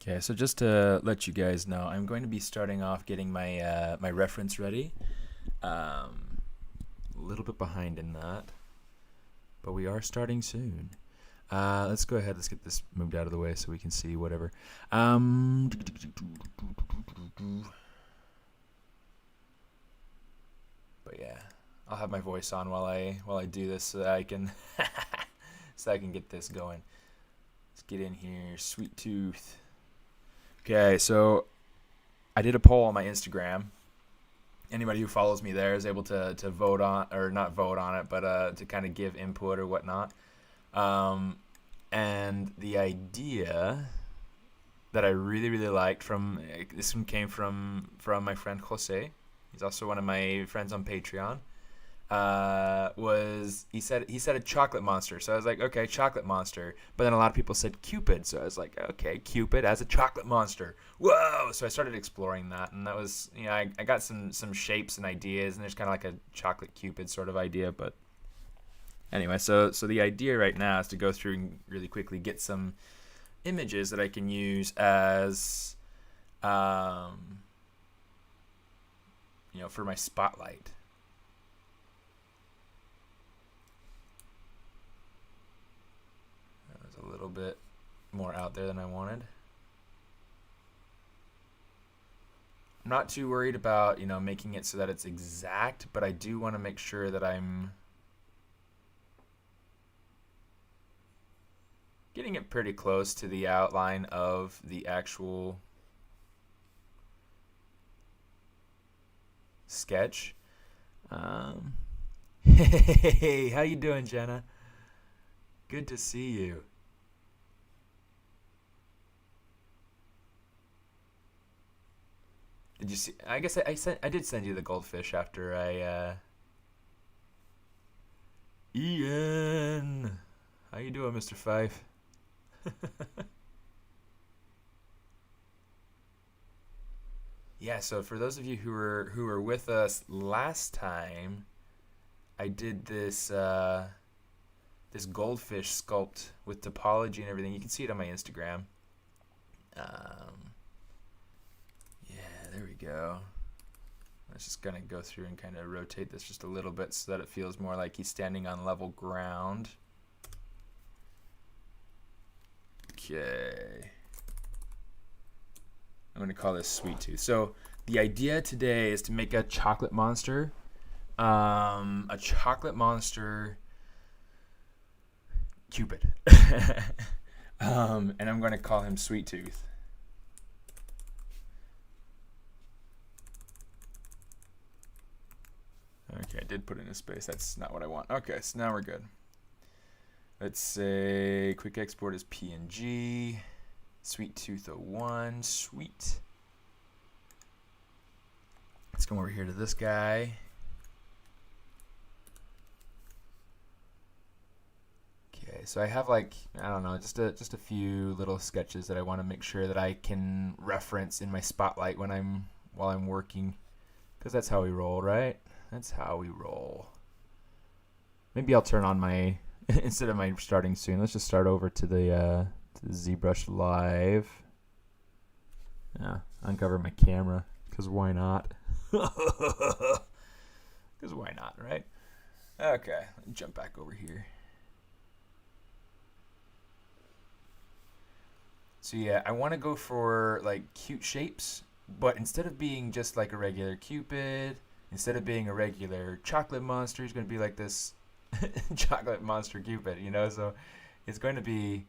Okay, so just to let you guys know, I'm going to be starting off getting my my reference ready. A little bit behind in that, but we are starting soon. Let's go ahead. Let's get this moved out of the way so we can see whatever. But yeah, I'll have my voice on while I do this so that I can so I can get this going. Let's get in here. Sweet tooth. Okay, so I did a poll on my Instagram. Anybody who follows me there is able to vote on, or not vote on it, but to kind of give input or whatnot. And the idea that I really liked from this one came from my friend Jose. He's also one of my friends on Patreon. Was he said a chocolate monster, so I was like, okay, chocolate monster. But then a lot of people said Cupid, so I was like, okay, Cupid as a chocolate monster. Whoa! So I started exploring that, and that was, I got some shapes and ideas, and there's kind of like a chocolate Cupid sort of idea. But anyway, so the idea right now is to go through and really quickly get some images that I can use as for my spotlight. A little bit more out there than I wanted. I'm not too worried about, making it so that it's exact, but I do want to make sure that I'm getting it pretty close to the outline of the actual sketch. Hey, how you doing, Jenna? Good to see you. Did you see? I guess I did send you the goldfish after I. Ian, how you doing, Mr. Fife? Yeah. So for those of you who were with us last time, I did this this goldfish sculpt with topology and everything. You can see it on my Instagram. There we go. I'm just going to go through and kind of rotate this just a little bit so that it feels more like he's standing on level ground. Okay. I'm going to call this Sweet Tooth. So the idea today is to make a chocolate monster. A chocolate monster Cupid. And I'm going to call him Sweet Tooth. Okay, I did put in a space. That's not what I want. Okay, so now we're good. Let's say quick export is PNG. Sweet Tooth 01. Sweet. Let's go over here to this guy. Okay, so I have like, I don't know, just a few little sketches that I want to make sure that I can reference in my spotlight while I'm working, because that's how we roll, right? That's how we roll. Maybe I'll turn on my instead of my starting soon. Let's just start over to the ZBrush Live. Yeah, uncover my camera, because why not? Because why not, right? Okay, let me jump back over here. So yeah, I want to go for like cute shapes, but instead of being just like a regular Cupid, instead of being a regular chocolate monster, he's going to be like this chocolate monster Cupid, So it's going to be,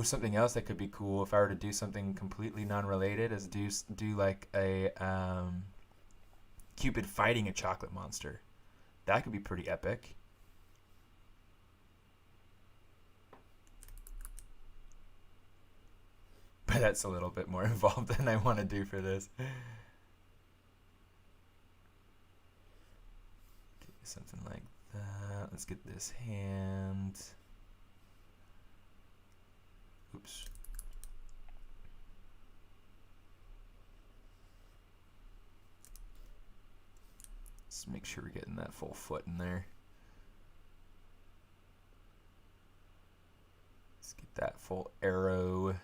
something else that could be cool if I were to do something completely non-related, is do like a Cupid fighting a chocolate monster. That could be pretty epic. But that's a little bit more involved than I want to do for this. Something like that. Let's get this hand. Oops. Let's make sure we're getting that full foot in there. Let's get that full arrow.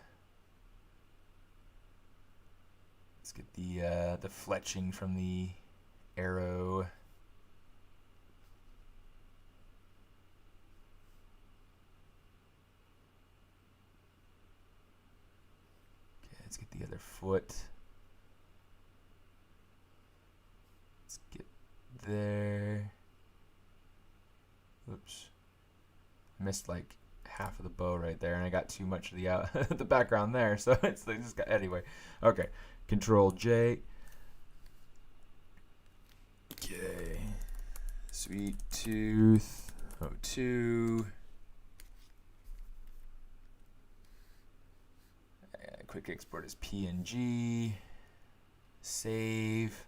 Let's get the fletching from the arrow. Okay, let's get the other foot. Let's get there. Oops. Missed like half of the bow right there, and I got too much of the the background there, so it's like just got, anyway. Okay, Control J. Okay, Sweet Tooth 02. Quick export as PNG. Save.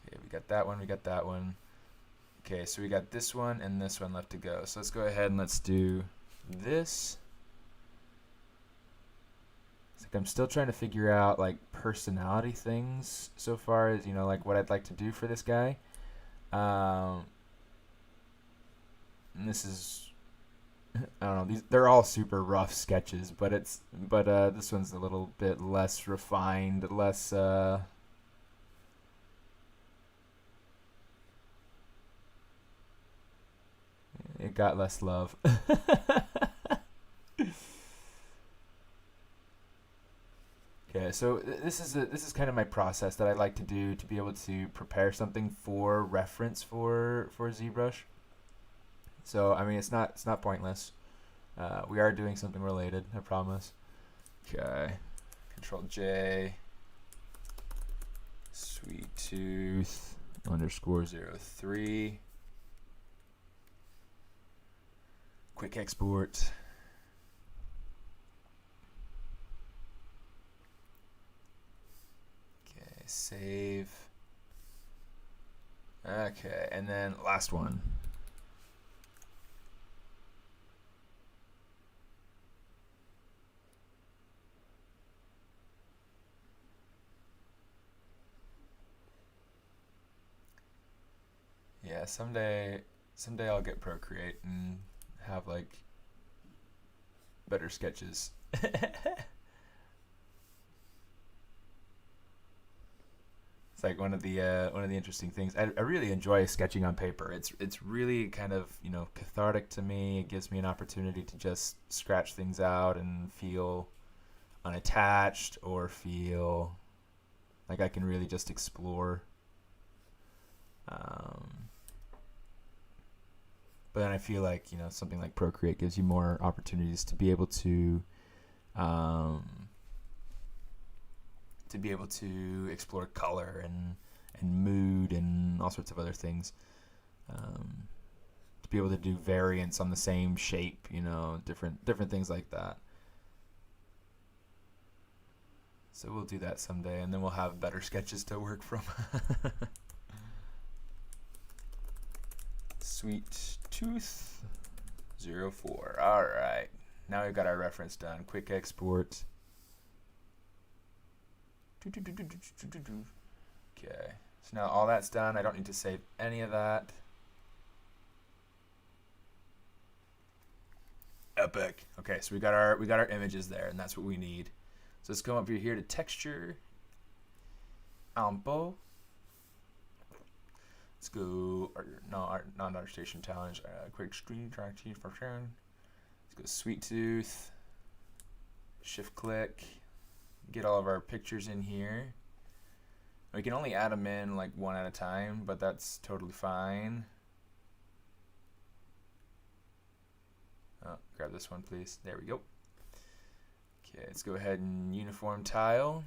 Okay, we got that one, we got that one. Okay, so we got this one and this one left to go. So let's go ahead and let's do this. It's like I'm still trying to figure out like personality things so far as, you know, like what I'd like to do for this guy. And this is, I don't know, they're all super rough sketches, but this one's a little bit less refined, less it got less love. Okay, so this is kind of my process that I like to do to be able to prepare something for reference for ZBrush. So I mean, it's not pointless. We are doing something related, I promise. Okay, Control J. Sweet Tooth _03. Quick export. Okay, save. Okay, and then last one. Yeah, someday I'll get Procreate and have like better sketches. It's like one of the interesting things. I really enjoy sketching on paper. It's really kind of, you know, cathartic to me. It gives me an opportunity to just scratch things out and feel unattached, or feel like I can really just explore. But then I feel like, you know, something like Procreate gives you more opportunities to be able to explore color and mood and all sorts of other things. To be able to do variants on the same shape, you know, different things like that. So we'll do that someday, and then we'll have better sketches to work from. Sweet Tooth 04. All right. Now we've got our reference done. Quick export. Okay. So now all that's done. I don't need to save any of that. Epic. Okay, so we got our images there, and that's what we need. So let's come up here to texture. Ampo. Let's go, non-ArtStation challenge, quick screen track for sharing. Let's go Sweet Tooth, shift click, get all of our pictures in here. We can only add them in like one at a time, but that's totally fine. Oh, grab this one, please. There we go. Okay, let's go ahead and uniform tile.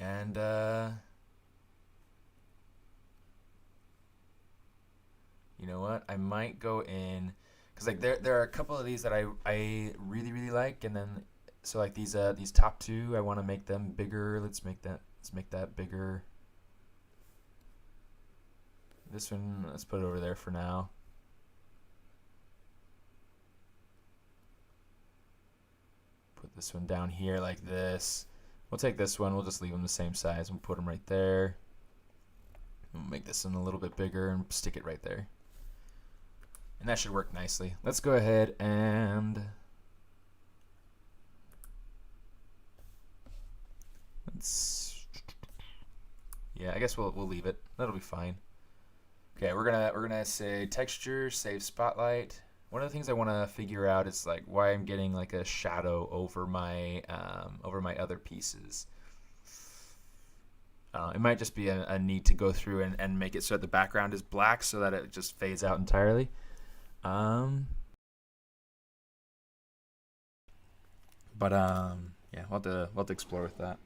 And you know what? I might go in, because like there are a couple of these that I really like, and then so like these top two, I want to make them bigger. Let's make that bigger. This one, let's put it over there for now. Put this one down here like this. We'll take this one. We'll just leave them the same size and put them right there. We'll make this one a little bit bigger and stick it right there. And that should work nicely. Let's go ahead and Yeah, I guess we'll leave it. That'll be fine. Okay, we're gonna say texture, save spotlight. One of the things I want to figure out is like why I'm getting like a shadow over my other pieces. It might just be a need to go through and make it so that the background is black so that it just fades out entirely. Yeah, we'll have to explore with that.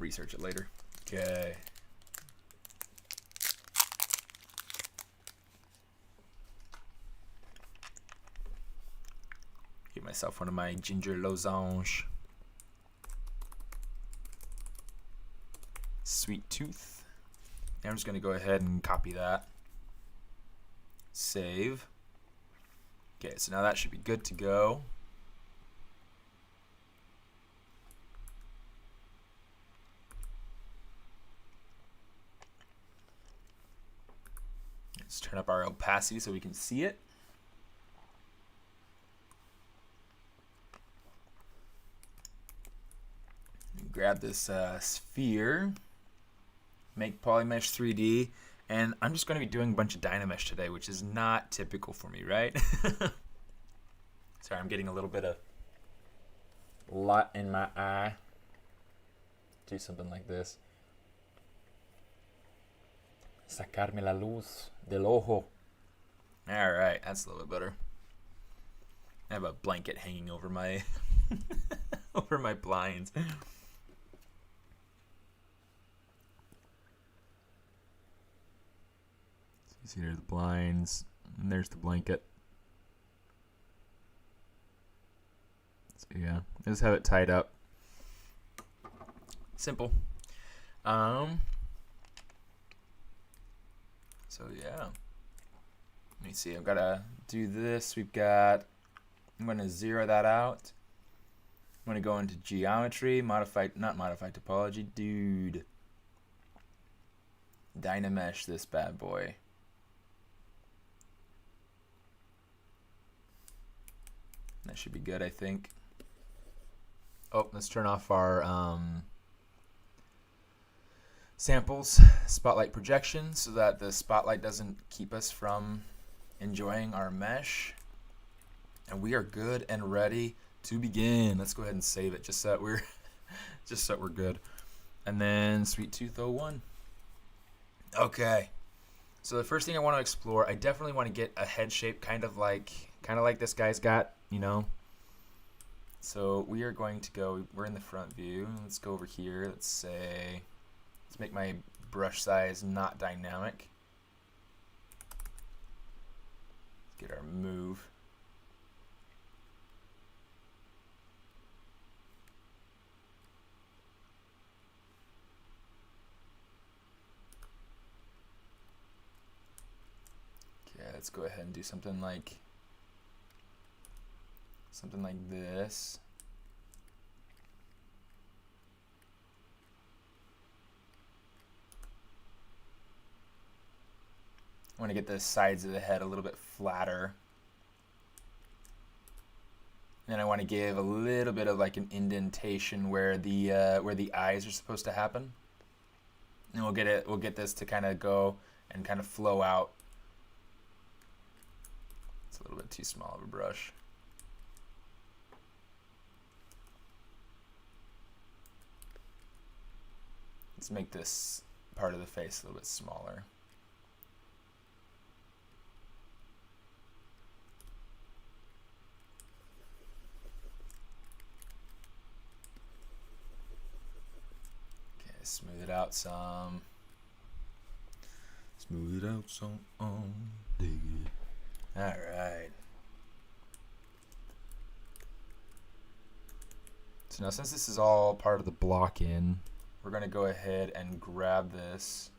Research it later. Okay. Get myself one of my ginger lozenges. Sweet tooth. I'm just going to go ahead and copy that. Save. Okay, so now that should be good to go. Let's turn up our opacity so we can see it. Grab this sphere, make Polymesh 3D, and I'm just going to be doing a bunch of Dynamesh today, which is not typical for me, right? Sorry, I'm getting a little bit of light in my eye. Do something like this. Sacarme la luz del ojo. All right, that's a little bit better. I have a blanket hanging over my over my blinds. See, there's the blinds, and there's the blanket. So yeah, just have it tied up. Simple. So yeah, let me see. I've got to do this. I'm going to zero that out. I'm going to go into geometry, not modify topology, dude. Dynamesh this bad boy. That should be good, I think. Oh, let's turn off our samples spotlight projection so that the spotlight doesn't keep us from enjoying our mesh. And we are good and ready to begin. Let's go ahead and save it just so that we're good. And then Sweet Tooth 01. Okay. So the first thing I want to explore, I definitely want to get a head shape kind of like this guy's got, you know. So we are going to go, we're in the front view. Let's go over here. Let's make my brush size not dynamic. Let's get our move. Okay, let's go ahead and do something like this. I want to get the sides of the head a little bit flatter. Then I want to give a little bit of like an indentation where the eyes are supposed to happen. And we'll get this to kind of go and kind of flow out. It's a little bit too small of a brush. Let's make this part of the face a little bit smaller. Okay, smooth it out some. Smooth it out some. Dig it. All right. So now since this is all part of the block in, we're going to go ahead and grab this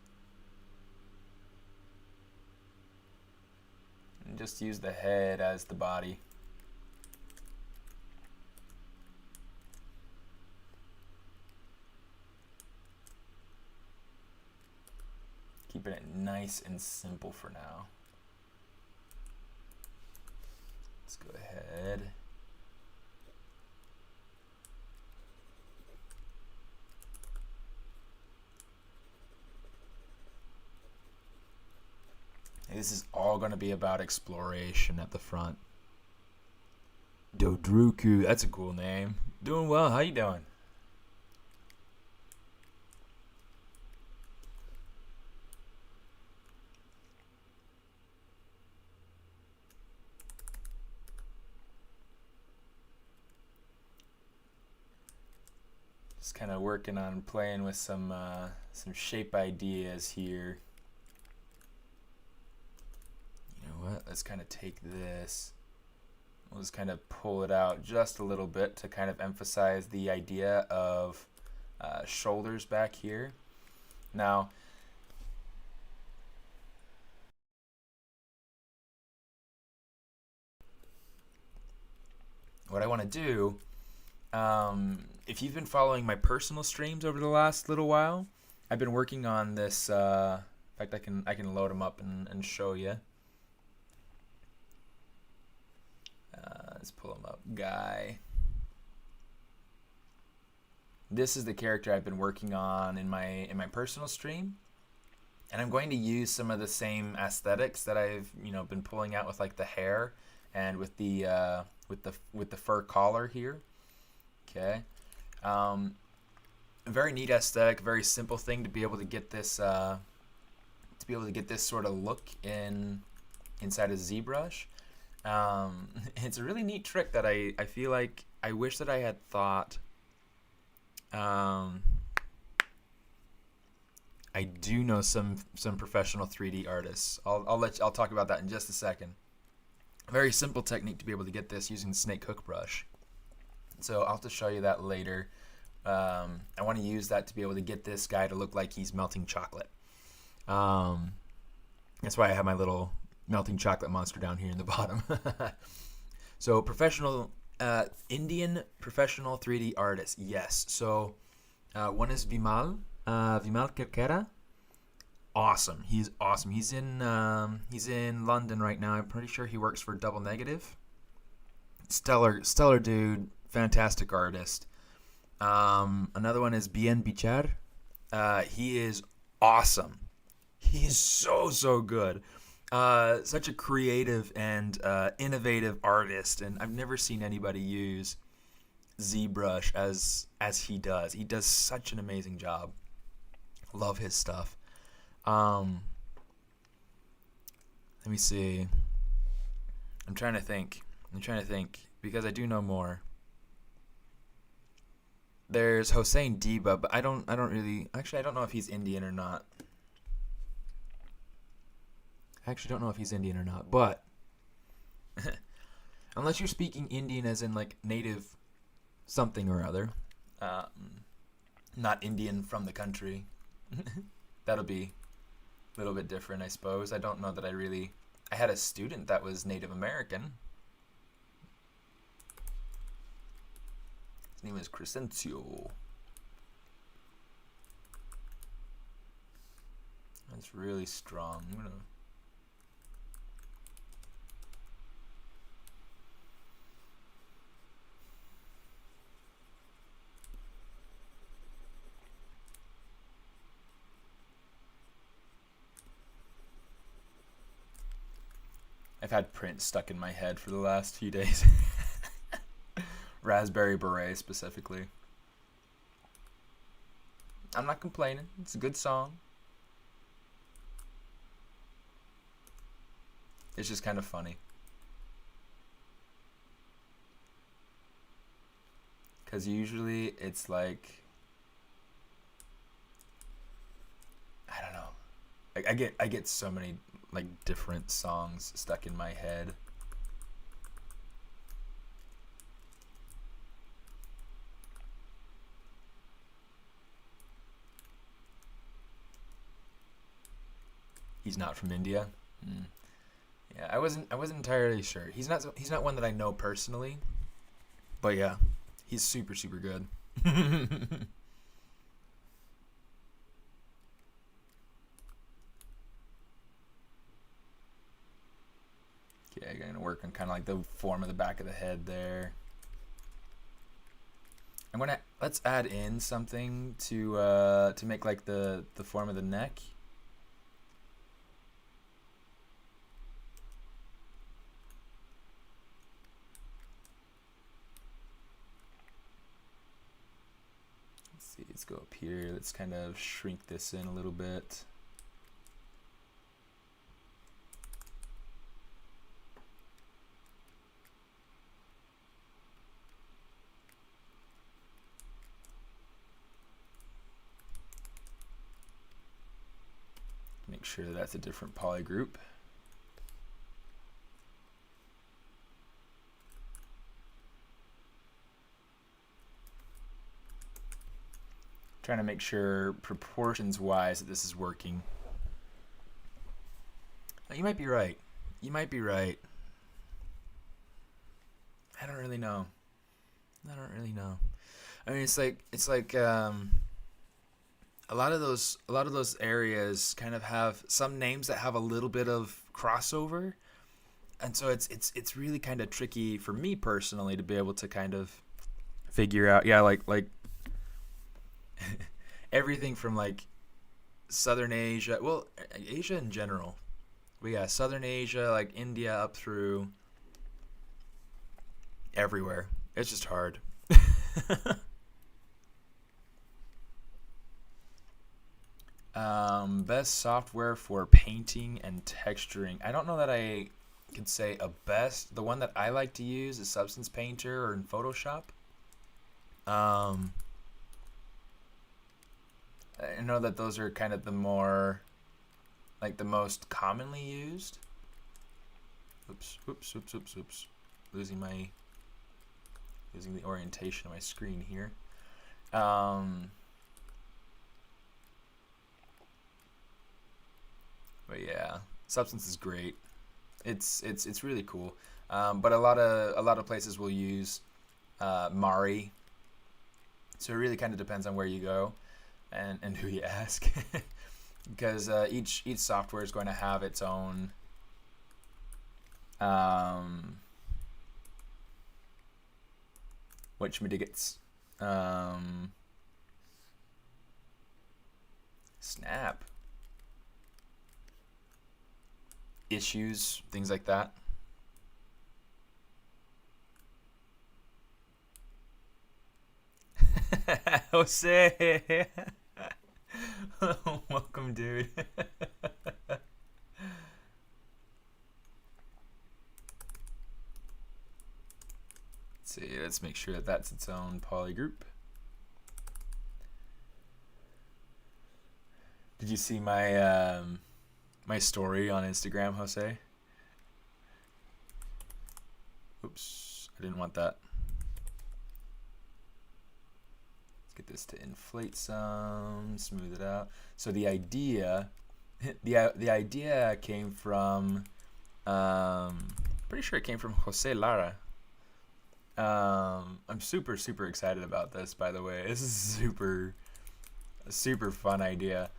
and just use the head as the body. Keeping it nice and simple for now. Let's go ahead. this is all going to be about exploration at the front. Dodruku, that's a cool name. Doing well, how you doing? Just kind of working on playing with some shape ideas here. You know what? Let's kind of take this. We'll just kind of pull it out just a little bit to kind of emphasize the idea of shoulders back here. Now, what I want to do, if you've been following my personal streams over the last little while, I've been working on this. In fact, I can load them up and show you. Let's pull him up, guy. This is the character I've been working on in my personal stream, and I'm going to use some of the same aesthetics that I've been pulling out with like the hair and with the fur collar here. Okay, a very neat aesthetic, very simple thing to be able to get this sort of look inside of ZBrush. It's a really neat trick that I feel like I wish that I had thought. I do know some professional 3D artists. I'll talk about that in just a second. A very simple technique to be able to get this using the snake hook brush. So I'll have to show you that later. I want to use that to be able to get this guy to look like he's melting chocolate. That's why I have my little melting chocolate monster down here in the bottom. So professional Indian professional 3D artist, yes. So one is Vimal Kerkera. Awesome. He's awesome. He's in London right now. I'm pretty sure he works for Double Negative. Stellar dude. Fantastic artist. Another one is Bien Bichar. He is awesome. He is so good. Such a creative and innovative artist, and I've never seen anybody use ZBrush as he does. He does such an amazing job. Love his stuff. Let me see. I'm trying to think because I do know more. There's Hossein Diba, but I don't really, actually I don't know if he's Indian or not. I actually don't know if he's Indian or not, but unless you're speaking Indian as in like native something or other, not Indian from the country, that'll be a little bit different, I suppose. I don't know that I had a student that was Native American. His name is Crescencio. That's really strong. I'm gonna I've had Prince stuck in my head for the last few days. Raspberry Beret specifically. I'm not complaining. It's a good song. It's just kind of funny. Because usually it's like, I don't know. I get so many like different songs stuck in my head. He's not from India. Yeah, I wasn't entirely sure. He's not one that I know personally, but yeah, he's super good. Okay, I'm gonna work on kind of like the form of the back of the head there. Let's add in something to make like the form of the neck. see, let's go up here. Let's kind of shrink this in a little bit. Make sure that that's a different poly group. Trying to make sure proportions wise that this is working. Now, you might be right. You might be right. I don't really know. I don't really know. I mean, it's like a lot of those areas kind of have some names that have a little bit of crossover, and so it's really kind of tricky for me personally to be able to kind of figure out. Yeah, like everything from like Southern Asia, well, Asia in general. We got Southern Asia, like India up through everywhere. It's just hard. Best software for painting and texturing. I don't know that I could say a best. The one that I like to use is Substance Painter or in Photoshop. I know that those are kind of the more, like the most commonly used. Oops. Losing the orientation of my screen here. But yeah, Substance is great. It's really cool. But a lot of places will use Mari. So it really kind of depends on where you go and who you ask, because each software is going to have its own whatchamadiggits. Snap. Issues, things like that. Jose, welcome, dude. Let's see. Let's make sure that that's its own poly group. Did you see my my story on Instagram, Jose? Oops, I didn't want that. Let's get this to inflate some, smooth it out. So the idea, the idea came from, pretty sure it came from Jose Lara. I'm super excited about this, by the way. This is a super fun idea.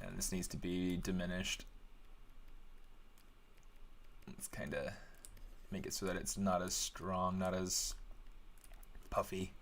And this needs to be diminished. Let's kind of make it so that it's not as strong, not as puffy.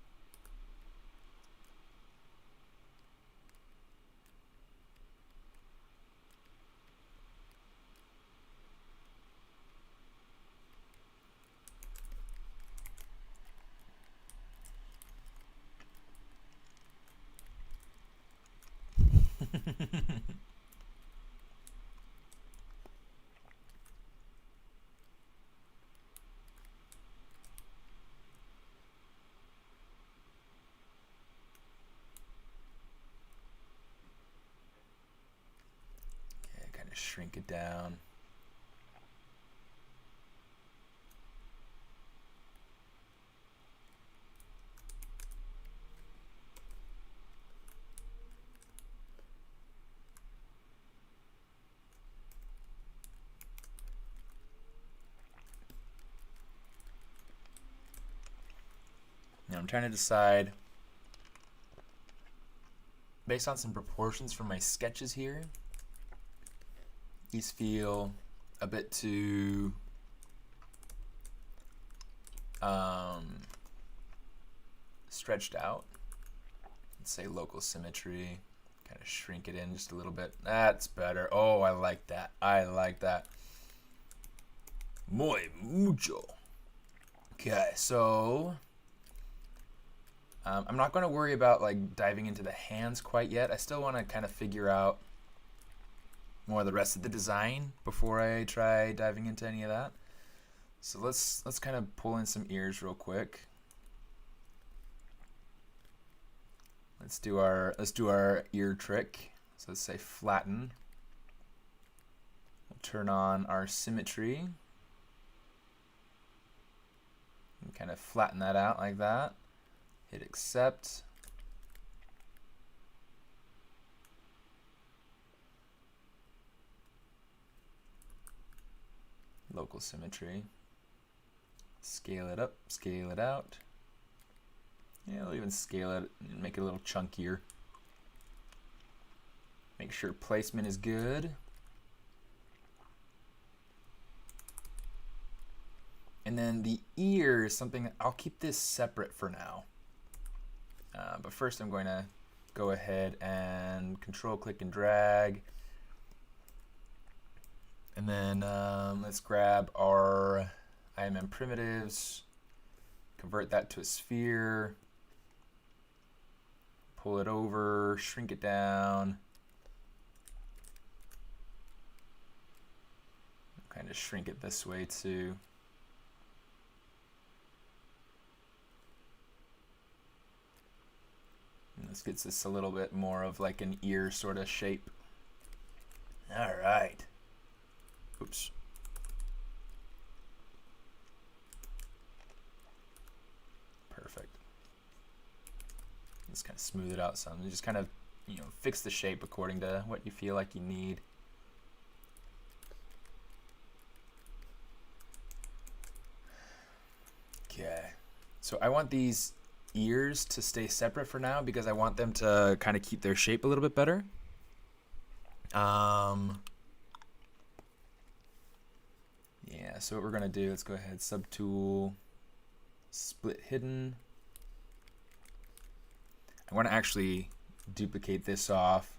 Shrink it down. Now I'm trying to decide, based on some proportions from my sketches here, these feel a bit too stretched out. Let's say local symmetry, kind of shrink it in just a little bit. That's better. Oh, I like that. I like that. Muy mucho. Okay, so I'm not going to worry about like diving into the hands quite yet. I still want to kind of figure out more of the rest of the design before I try diving into any of that. So let's kind of pull in some ears real quick. Let's do our ear trick. So let's say flatten. We'll turn on our symmetry and kind of flatten that out like that. Hit accept. Local symmetry. Scale it up, scale it out. Yeah, I'll even scale it and make it a little chunkier. Make sure placement is good. And then the ear is something that I'll keep this separate for now. But first I'm going to go ahead and control click and drag. And then let's grab our IMM primitives, convert that to a sphere, pull it over, shrink it down, kind of shrink it this way too. And this gets us a little bit more of like an ear sort of shape. All right. Oops. Perfect. Just kind of smooth it out some. Just kind of, fix the shape according to what you feel like you need. Okay. So I want these ears to stay separate for now because I want them to kind of keep their shape a little bit better. Yeah, so what we're gonna do, let's go ahead, subtool, split hidden. I want to actually duplicate this off,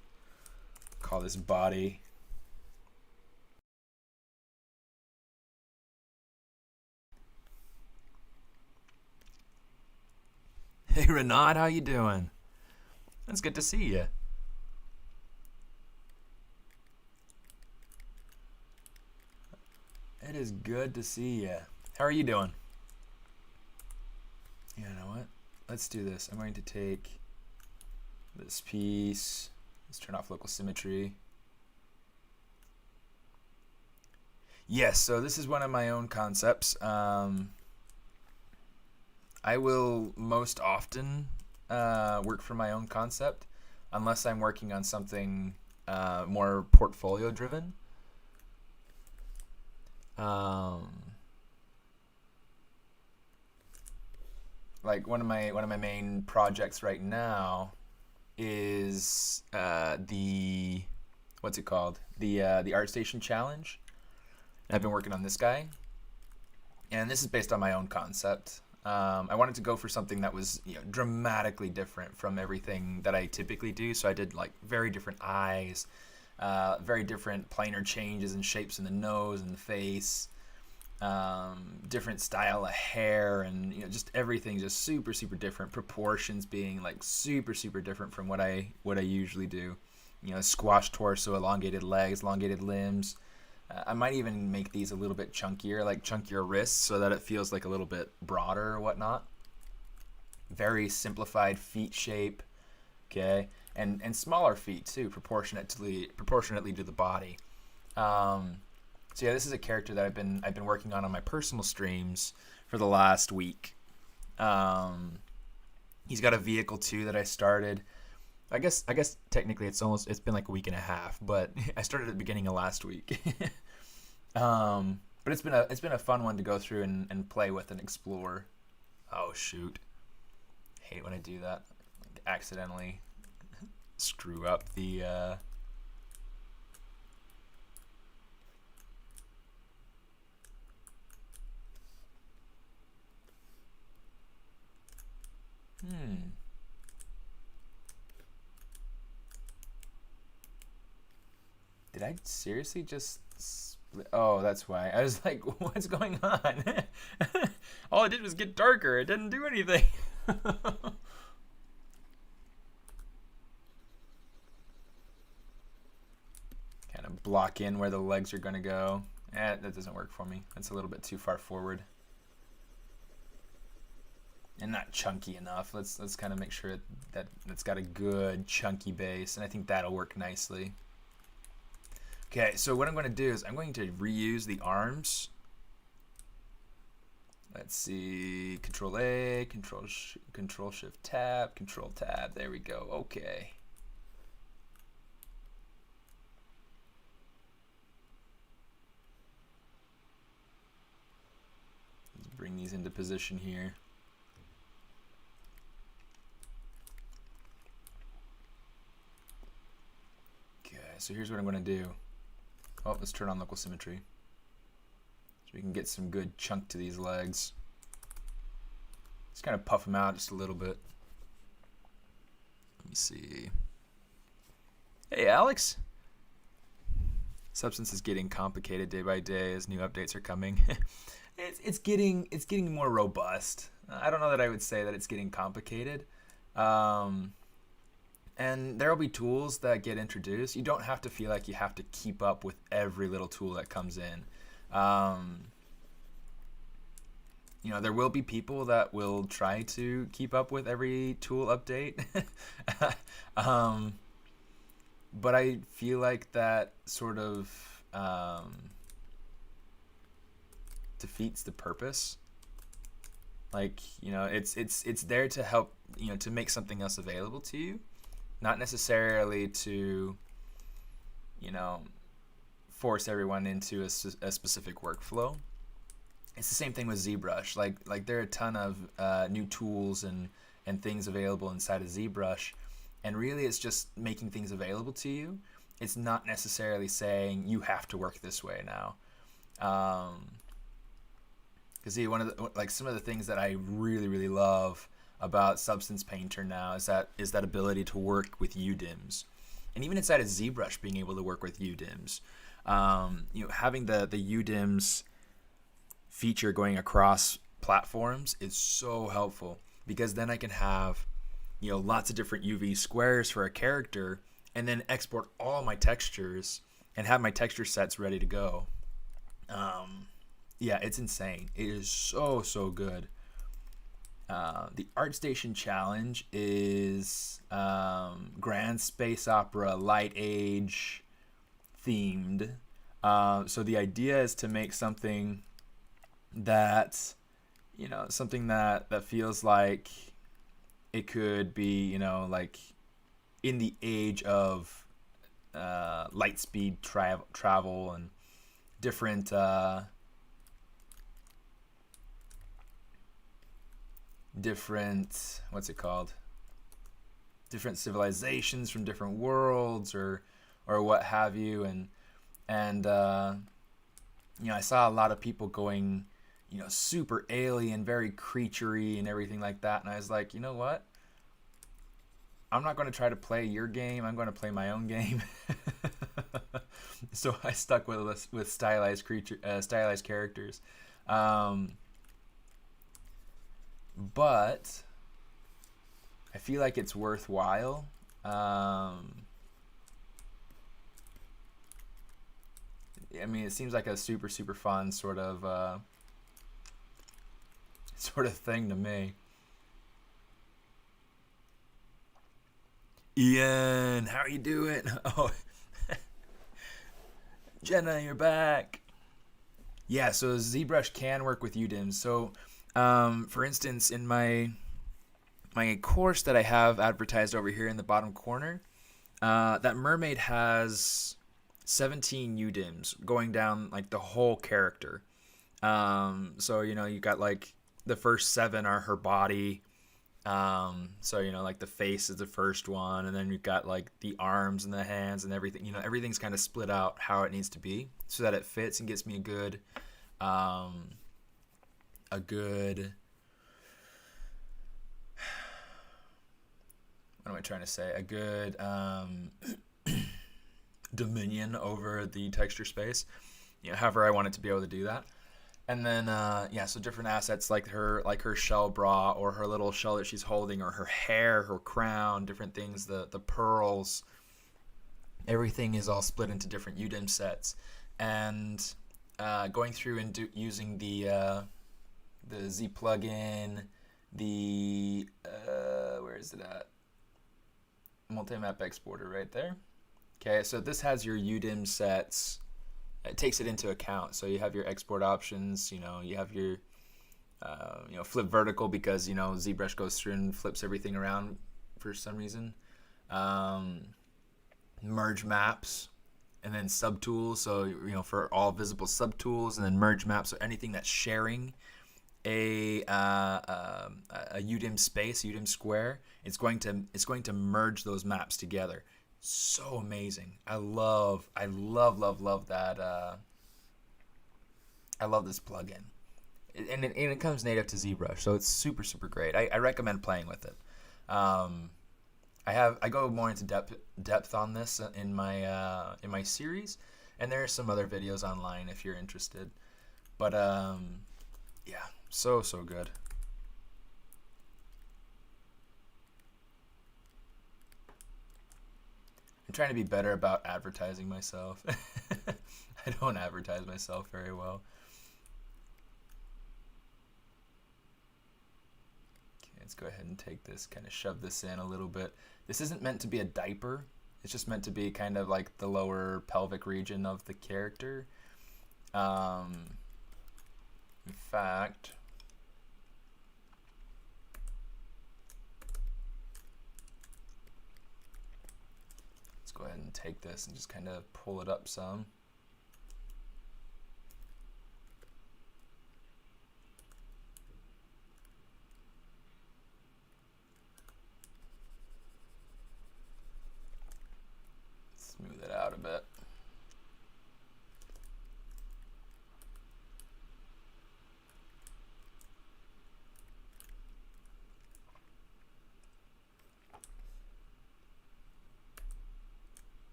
call this body. Hey Renaud, how you doing? It's good to see you. It is good to see you. How are you doing? You know what? Let's do this. I'm going to take this piece. Let's turn off local symmetry. Yes, so this is one of my own concepts. I will most often work for my own concept unless I'm working on something more portfolio driven. Like one of my main projects right now is the what's it called? The ArtStation challenge. And I've been working on this guy, and this is based on my own concept. I wanted to go for something that was dramatically different from everything that I typically do. So I did like very different eyes, very different planar changes and shapes in the nose and the face, different style of hair, and just everything just super different. Proportions being like super different from what I usually do. Squash torso, elongated legs, elongated limbs. I might even make these a little bit chunkier, like chunkier wrists, so that it feels like a little bit broader or whatnot. Very simplified feet shape, okay, and smaller feet too, proportionately to the body. So yeah, this is a character that I've been working on my personal streams for the last week. He's got a vehicle too that I started. I guess technically it's been like a week and a half, but I started at the beginning of last week. But it's been a fun one to go through and play with and explore. Oh shoot. Hate when I do that. Accidentally screw up the Did I seriously just split? Oh, that's why. I was like, what's going on? All I did was get darker. It didn't do anything. like block in where the legs are going to go. That doesn't work for me. That's a little bit too far forward. And not chunky enough. Let's kind of make sure that it's got a good chunky base, and I think that'll work nicely. Okay, so what I'm going to do is I'm going to reuse the arms. Let's see, Control A, Control Shift Tab, Control Tab. There we go. Okay. Let's bring these into position here. So here's what I'm going to do. Oh, let's turn on local symmetry so we can get some good chunk to these legs. Just kind of puff them out just a little bit. Let me see. Hey, Alex. Substance is getting complicated day by day as new updates are coming. it's getting more robust. I don't know that I would say that it's getting complicated. And there will be tools that get introduced. You don't have to feel like you have to keep up with every little tool that comes in. You know, there will be people that will try to keep up with every tool update. But I feel like that sort of defeats the purpose. Like, you know, it's there to help, you know, to make something else available to you. Not necessarily to, you know, force everyone into a specific workflow. It's the same thing with ZBrush. Like there are a ton of new tools and things available inside of ZBrush, and really it's just making things available to you. It's not necessarily saying you have to work this way now. Because see, some of the things that I really love about Substance Painter now is that ability to work with UDIMs, and even inside of ZBrush being able to work with UDIMs. You know, having the UDIMs feature going across platforms is so helpful, because then I can have, you know, lots of different UV squares for a character, and then export all my textures and have my texture sets ready to go. Yeah, it's insane. It is so good. The ArtStation challenge is Grand Space Opera Light Age themed. So the idea is to make something that, you know, something that feels like it could be, you know, like in the age of light speed travel and different different civilizations from different worlds or what have you, and you know, I saw a lot of people going, you know, super alien, very creaturey and everything like that, and I was like, you know what, I'm not going to try to play your game, I'm going to play my own game. So I stuck with stylized characters. But I feel like it's worthwhile. I mean, it seems like a super fun sort of thing to me. Ian, how are you doing? Oh, Jenna, you're back. Yeah, so ZBrush can work with UDIMs. So, for instance, in my course that I have advertised over here in the bottom corner, that mermaid has 17 UDIMs going down like the whole character. So, you know, you got like the first 7 are her body. So, you know, like the face is the first one, and then you've got like the arms and the hands and everything. You know, everything's kind of split out how it needs to be so that it fits and gets me a good what am I trying to say? A good dominion over the texture space. You know, however I want it to be able to do that. And then yeah, so different assets like her shell bra or her little shell that she's holding, or her hair, her crown, different things, the pearls, everything is all split into different UDIM sets, and going through and using the Z plugin, the where is it at? Multi-map exporter right there. Okay, so this has your UDIM sets. It takes it into account. So you have your export options. You have your flip vertical because ZBrush goes through and flips everything around for some reason. Merge maps, and then subtools. So for all visible subtools, and then merge maps. So anything that's sharing a UDIM space, UDIM square, it's going to merge those maps together. So amazing. I love that. I love this plugin, and it comes native to ZBrush, so it's super great. I recommend playing with it. I go more into depth on this in my series, and there are some other videos online if you're interested. But yeah, so good. I'm trying to be better about advertising myself. I don't advertise myself very well. Okay, let's go ahead and take this, kind of shove this in a little bit. This isn't meant to be a diaper. It's just meant to be kind of like the lower pelvic region of the character. In fact, let's go ahead and take this and just kind of pull it up some. Smooth it out a bit.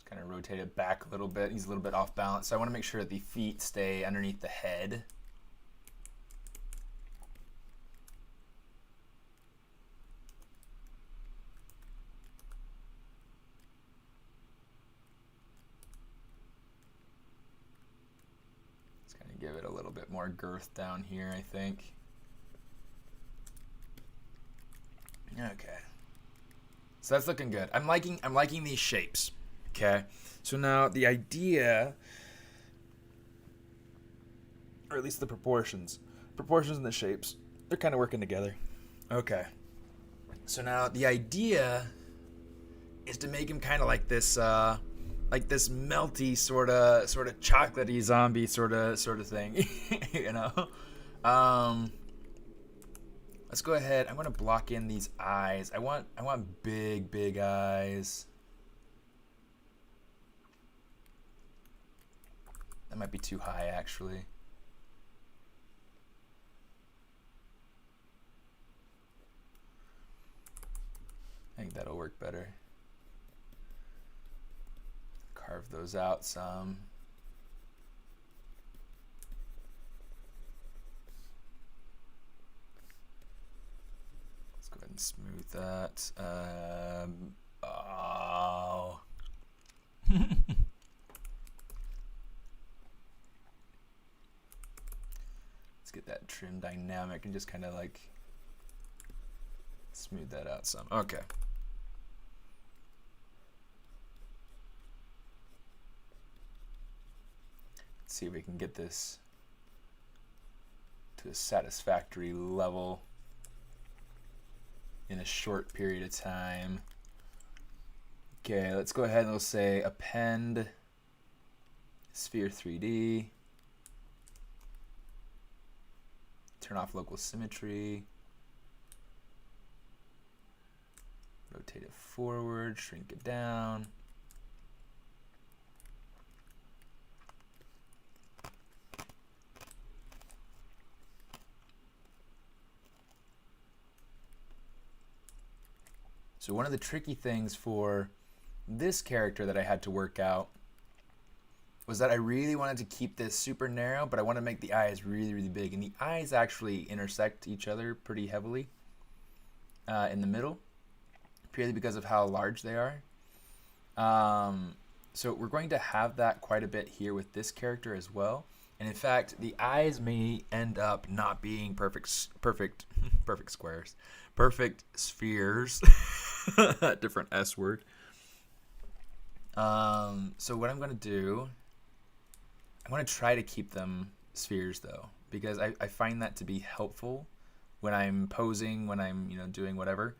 Kind of rotate it back a little bit. He's a little bit off balance, so I want to make sure that the feet stay underneath the head. Let's kind of give it a little bit more girth down here, I think. Okay. So that's looking good. I'm liking these shapes. Okay, so now the idea, or at least the proportions and the shapes, they're kind of working together. Okay, so now the idea is to make him kind of like this melty sort of chocolatey zombie sort of thing, Let's go ahead. I'm gonna block in these eyes. I want big eyes. That might be too high, actually. I think that'll work better. Carve those out some. Let's go ahead and smooth that. Oh. Let's get that trim dynamic and just kind of like smooth that out some. Okay. Let's see if we can get this to a satisfactory level in a short period of time. Okay, let's go ahead and we'll say append sphere 3D. Turn off local symmetry. Rotate it forward, shrink it down. So one of the tricky things for this character that I had to work out was that I really wanted to keep this super narrow, but I want to make the eyes really big, and the eyes actually intersect each other pretty heavily. in the middle, purely because of how large they are. So we're going to have that quite a bit here with this character as well. And in fact, the eyes may end up not being perfect squares, perfect spheres. Different S word. So what I'm going to do, I'm going to try to keep them spheres though, because I find that to be helpful when I'm posing, when I'm, doing whatever.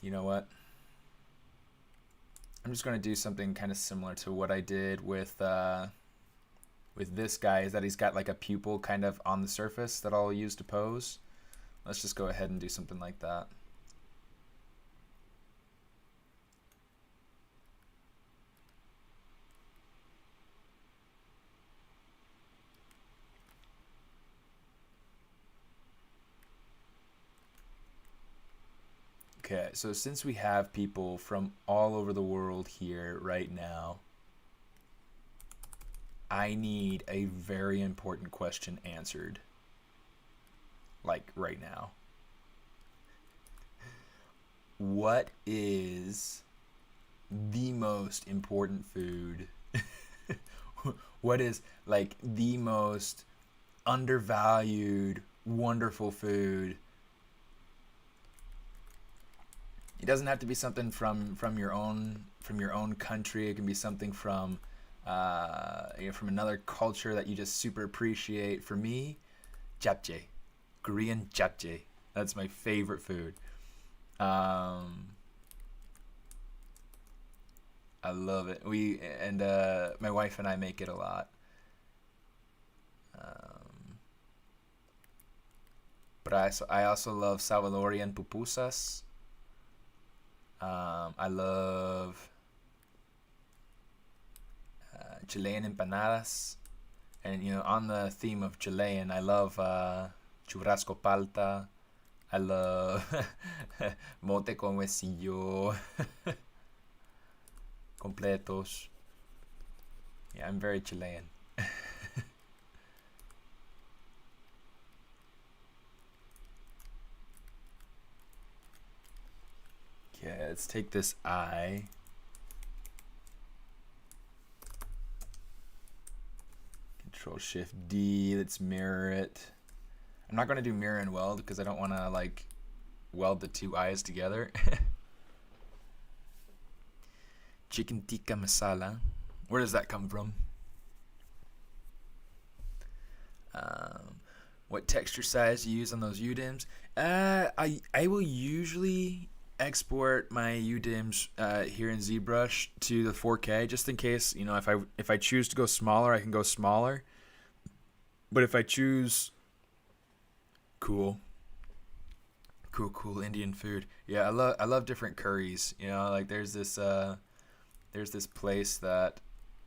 You know what? I'm just going to do something kind of similar to what I did with this guy, is that he's got like a pupil kind of on the surface that I'll use to pose. Let's just go ahead and do something like that. Okay, so since we have people from all over the world here right now, I need a very important question answered. Like right now. What is the most important food? What is like the most undervalued, wonderful food? It doesn't have to be something from your own country. It can be something from from another culture that you just super appreciate. For me, japchae, Korean japchae. That's my favorite food. I love it. My wife and I make it a lot. But I also love Salvadorian pupusas. I love Chilean empanadas, and on the theme of Chilean, I love churrasco palta. I love mote con huesillo, completos. Yeah, I'm very Chilean. Okay, let's take this eye. Control Shift D, let's mirror it. I'm not going to do mirror and weld because I don't want to like weld the two eyes together. Chicken tikka masala. Where does that come from? What texture size do you use on those UDIMs? I will usually export my UDIMs here in ZBrush to the 4K, just in case, if I choose to go smaller, I can go smaller. But if I choose cool Indian food, yeah, I love different curries. Like there's this place that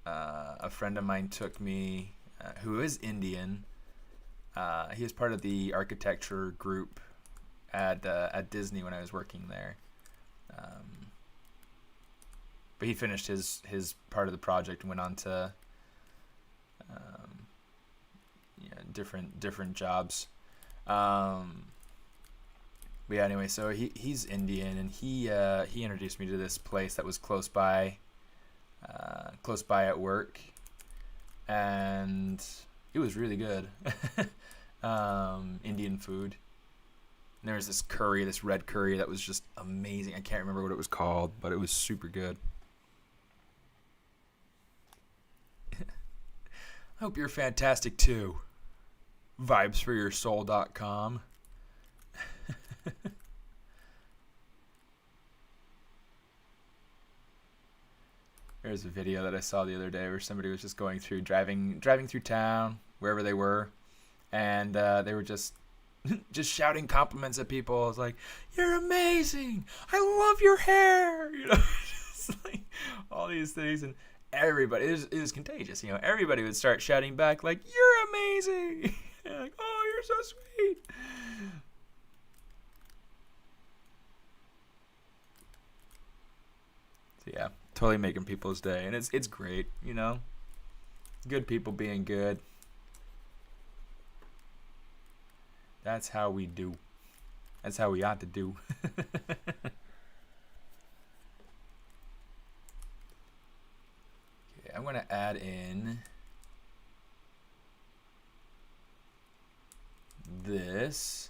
a friend of mine took me, who is Indian. He was part of the architecture group at Disney when I was working there. But he finished his part of the project and went on to different jobs. But yeah, anyway, so he's Indian, and he introduced me to this place that was close by at work, and it was really good. Indian food. And there was this curry, this red curry that was just amazing. I can't remember what it was called, but it was super good. I hope you're fantastic too. Vibesforyoursoul.com. There's a video that I saw the other day where somebody was just going through, driving through town, wherever they were, and they were just shouting compliments at people. It's like, "You're amazing! I love your hair!" Just like all these things, and everybody, it was contagious. Everybody would start shouting back like, "You're amazing!" Like, "Oh, you're so sweet." So yeah, totally making people's day, and it's great, Good people being good. That's how we do. That's how we ought to do. Okay, I'm gonna add in this.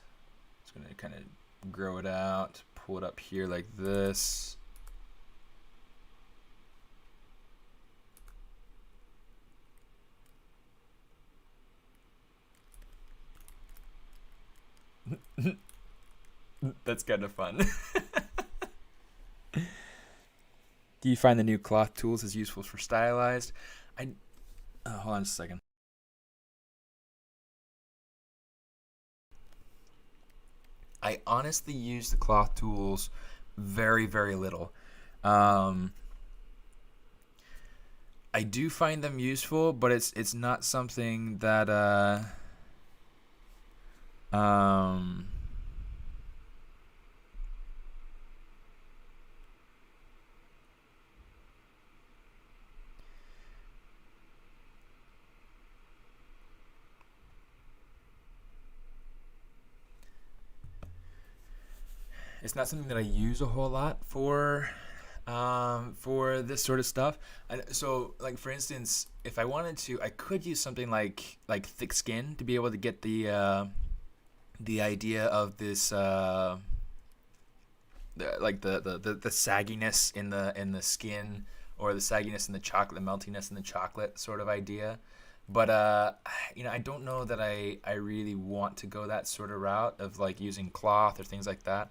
Just gonna kind of grow it out, pull it up here like this. That's kind of fun. Do you find the new cloth tools as useful for stylized? Hold on just a second. I honestly use the cloth tools very, very little. I do find them useful, but it's not something that it's not something that I use a whole lot for this sort of stuff. So, like for instance, if I wanted to, I could use something like thick skin to be able to get the idea of this the sagginess in the skin, or the sagginess in the chocolate, the meltiness in the chocolate sort of idea. But I don't know that I really want to go that sort of route of like using cloth or things like that.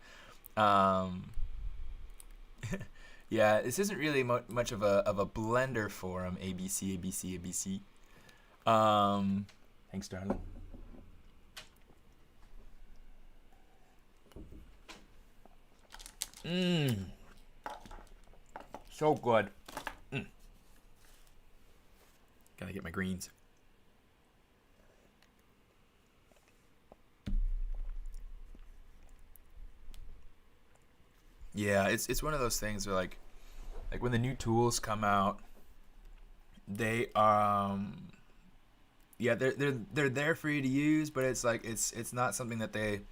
Yeah, this isn't really much of a blender forum. ABC, ABC, ABC. Thanks, darling. So good. Gotta get my greens. Yeah, it's one of those things where like when the new tools come out, they yeah, they're there for you to use, but it's like it's not something that they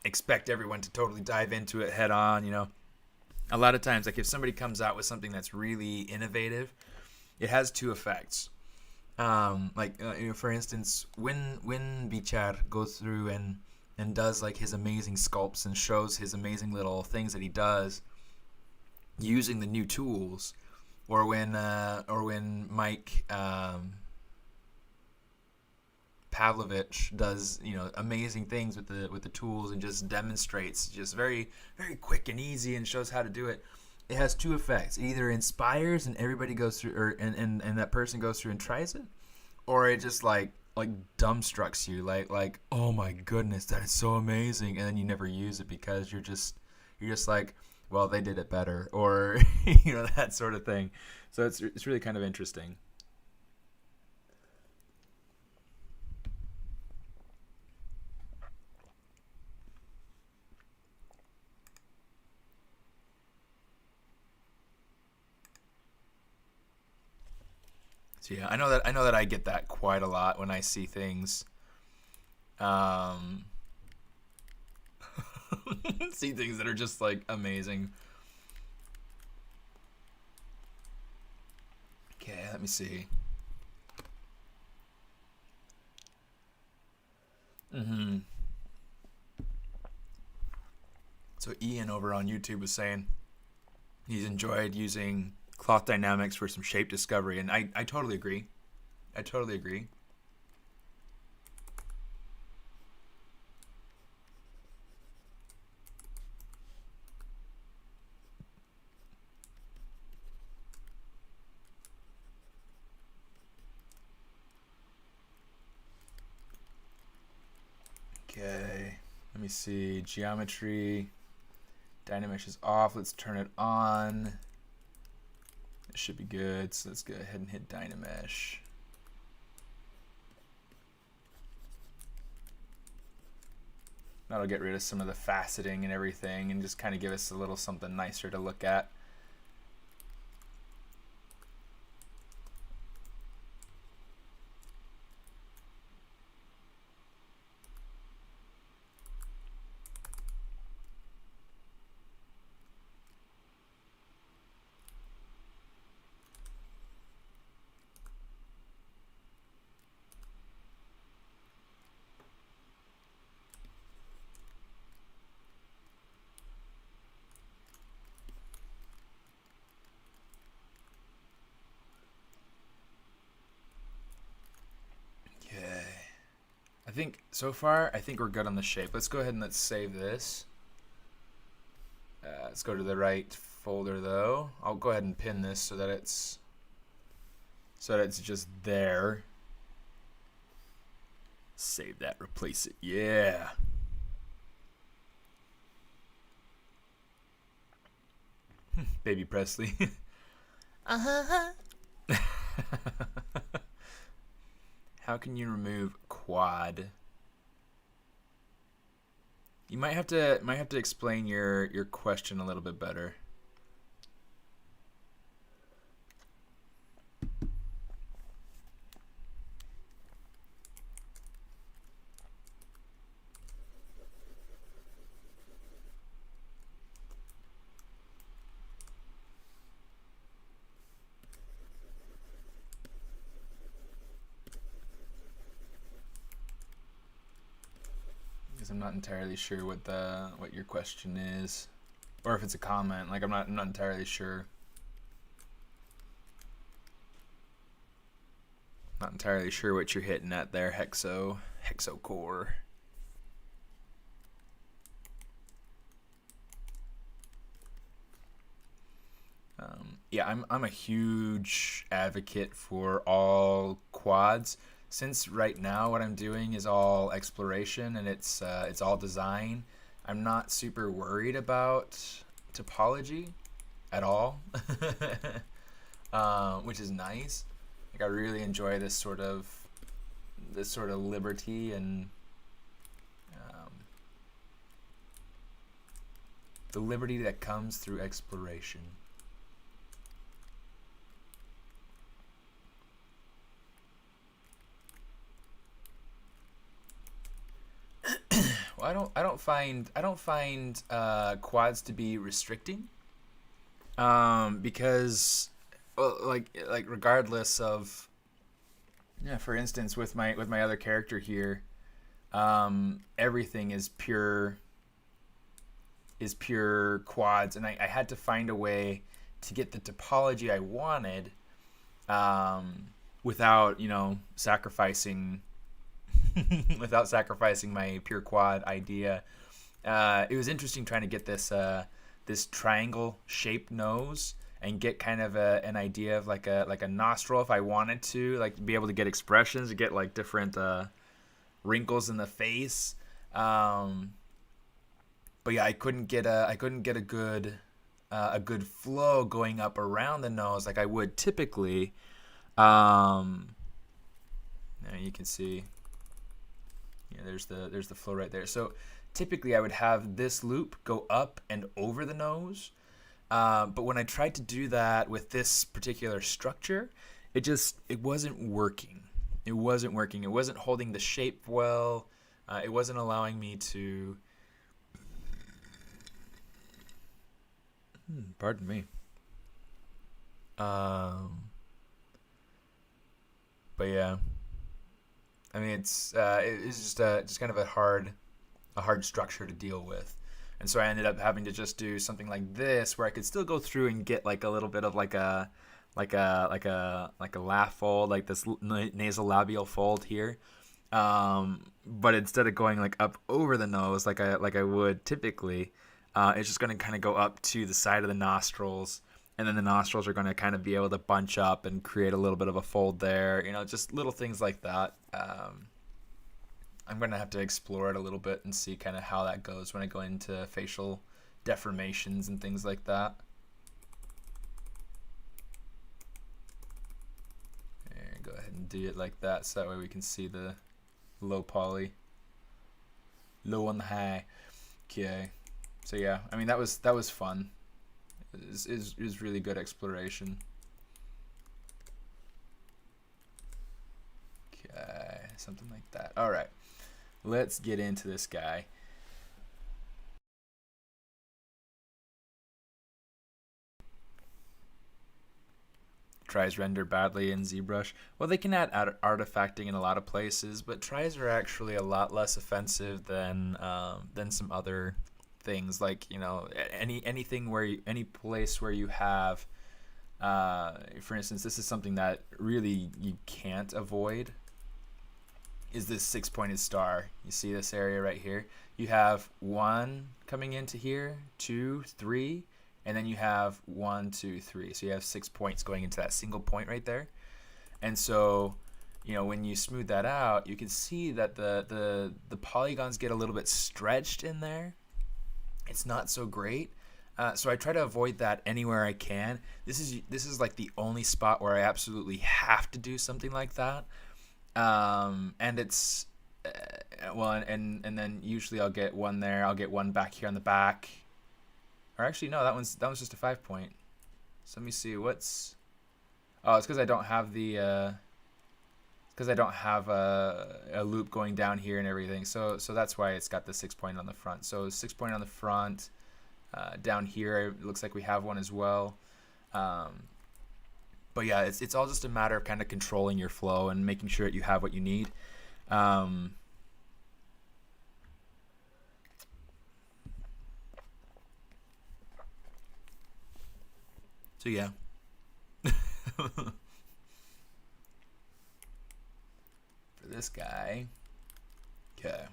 expect everyone to totally dive into it head on, A lot of times, like if somebody comes out with something that's really innovative, it has two effects. For instance, when Bichar goes through and does like his amazing sculpts and shows his amazing little things that he does using the new tools, or when Mike Pavlovich does amazing things with the tools and just demonstrates just very, very quick and easy and shows how to do it. It has two effects: it either inspires and everybody goes through, or and that person goes through and tries it, or it just like dumbstrucks you, like oh my goodness, that is so amazing, and then you never use it because you're just like, well, they did it better, or that sort of thing. So it's really kind of interesting. So yeah, I know that I get that quite a lot when I see things. See things that are just like amazing. Okay, let me see. So Ian over on YouTube was saying he's enjoyed using cloth dynamics for some shape discovery, and I totally agree. I totally agree. Okay, let me see. Geometry. Dynamesh is off. Let's turn it on. It should be good. So let's go ahead and hit Dynamesh. That'll get rid of some of the faceting and everything and just kind of give us a little something nicer to look at. think so far, I think we're good on the shape. Let's go ahead and let's save this. Let's go to the right folder though. I'll go ahead and pin this so that it's just there. Save that, replace it. Yeah. Baby Presley. Uh-huh. How can you remove quad? You might have to explain your question a little bit better. I'm not entirely sure what your question is, or if it's a comment. Like I'm not entirely sure. Not entirely sure what you're hitting at there, Hexocore. Yeah, I'm a huge advocate for all quads. Since right now what I'm doing is all exploration and it's all design, I'm not super worried about topology at all, which is nice. Like I really enjoy this sort of liberty and the liberty that comes through exploration. Well, I don't find quads to be restricting, because well, like regardless of, yeah, for instance with my other character here, everything is pure quads, and I had to find a way to get the topology I wanted, without sacrificing without sacrificing my pure quad idea. It was interesting trying to get this this triangle shaped nose and get kind of an idea of like a nostril if I wanted to, like be able to get expressions, to get like different wrinkles in the face. But yeah, I couldn't get a good flow going up around the nose like I would typically. Now you can see. Yeah, there's the flow right there. So typically I would have this loop go up and over the nose, but when I tried to do that with this particular structure, it wasn't working. It wasn't holding the shape well. It wasn't allowing me to. Pardon me. But yeah. I mean, it's just kind of a hard structure to deal with, and so I ended up having to just do something like this, where I could still go through and get like a little bit of like a laugh fold, like this nasal labial fold here, but instead of going like up over the nose like I would typically, it's just going to kind of go up to the side of the nostrils. And then the nostrils are going to kind of be able to bunch up and create a little bit of a fold there. Just little things like that. I'm going to have to explore it a little bit and see kind of how that goes when I go into facial deformations and things like that. There, go ahead and do it like that so that way we can see the low poly. Low on the high. Okay. So yeah, I mean that was fun. Is really good exploration. Okay, something like that. All right, let's get into this guy. Tries render badly in ZBrush. Well, they can add artifacting in a lot of places, but tries are actually a lot less offensive than some other things, like anything where any place where you have, for instance, this is something that really you can't avoid. is this 6-pointed star. You see this area right here? You have 1 coming into here, 2, 3, and then you have 1, 2, 3. So you have 6 points going into that single point right there. And so, you know, when you smooth that out, you can see that the polygons get a little bit stretched in there. It's not so great. So I try to avoid that anywhere I can. This is like the only spot where I absolutely have to do something like that. And it's well, and then usually I'll get one there. I'll get one back here on the back. Or actually, no, that one's just a 5-point. So let me see what's. Oh, it's because I don't have the. Because I don't have a loop going down here and everything. So that's why it's got the 6-point on the front. So 6-point on the front. Down here, it looks like we have one as well. But yeah, it's all just a matter of kind of controlling your flow and making sure that you have what you need. So yeah. For this guy. Okay.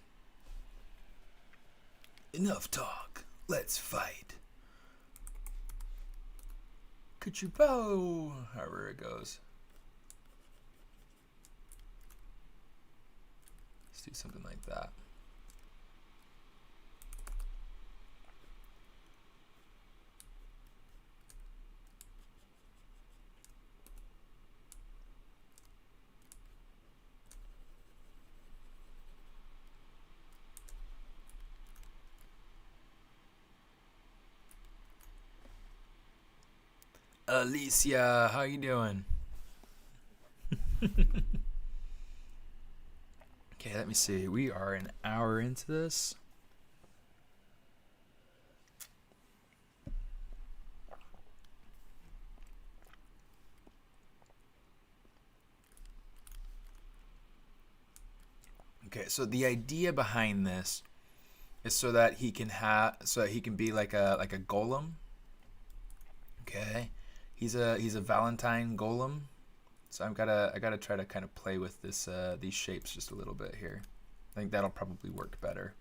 Enough talk. Let's fight. Could you bow? However it goes. Let's do something like that. Alicia, how you doing? Okay, let me see. We are an hour into this. Okay, so the idea behind this is so that he can be like a golem. Okay. He's a Valentine golem, so I gotta try to kind of play with this these shapes just a little bit here. I think that'll probably work better.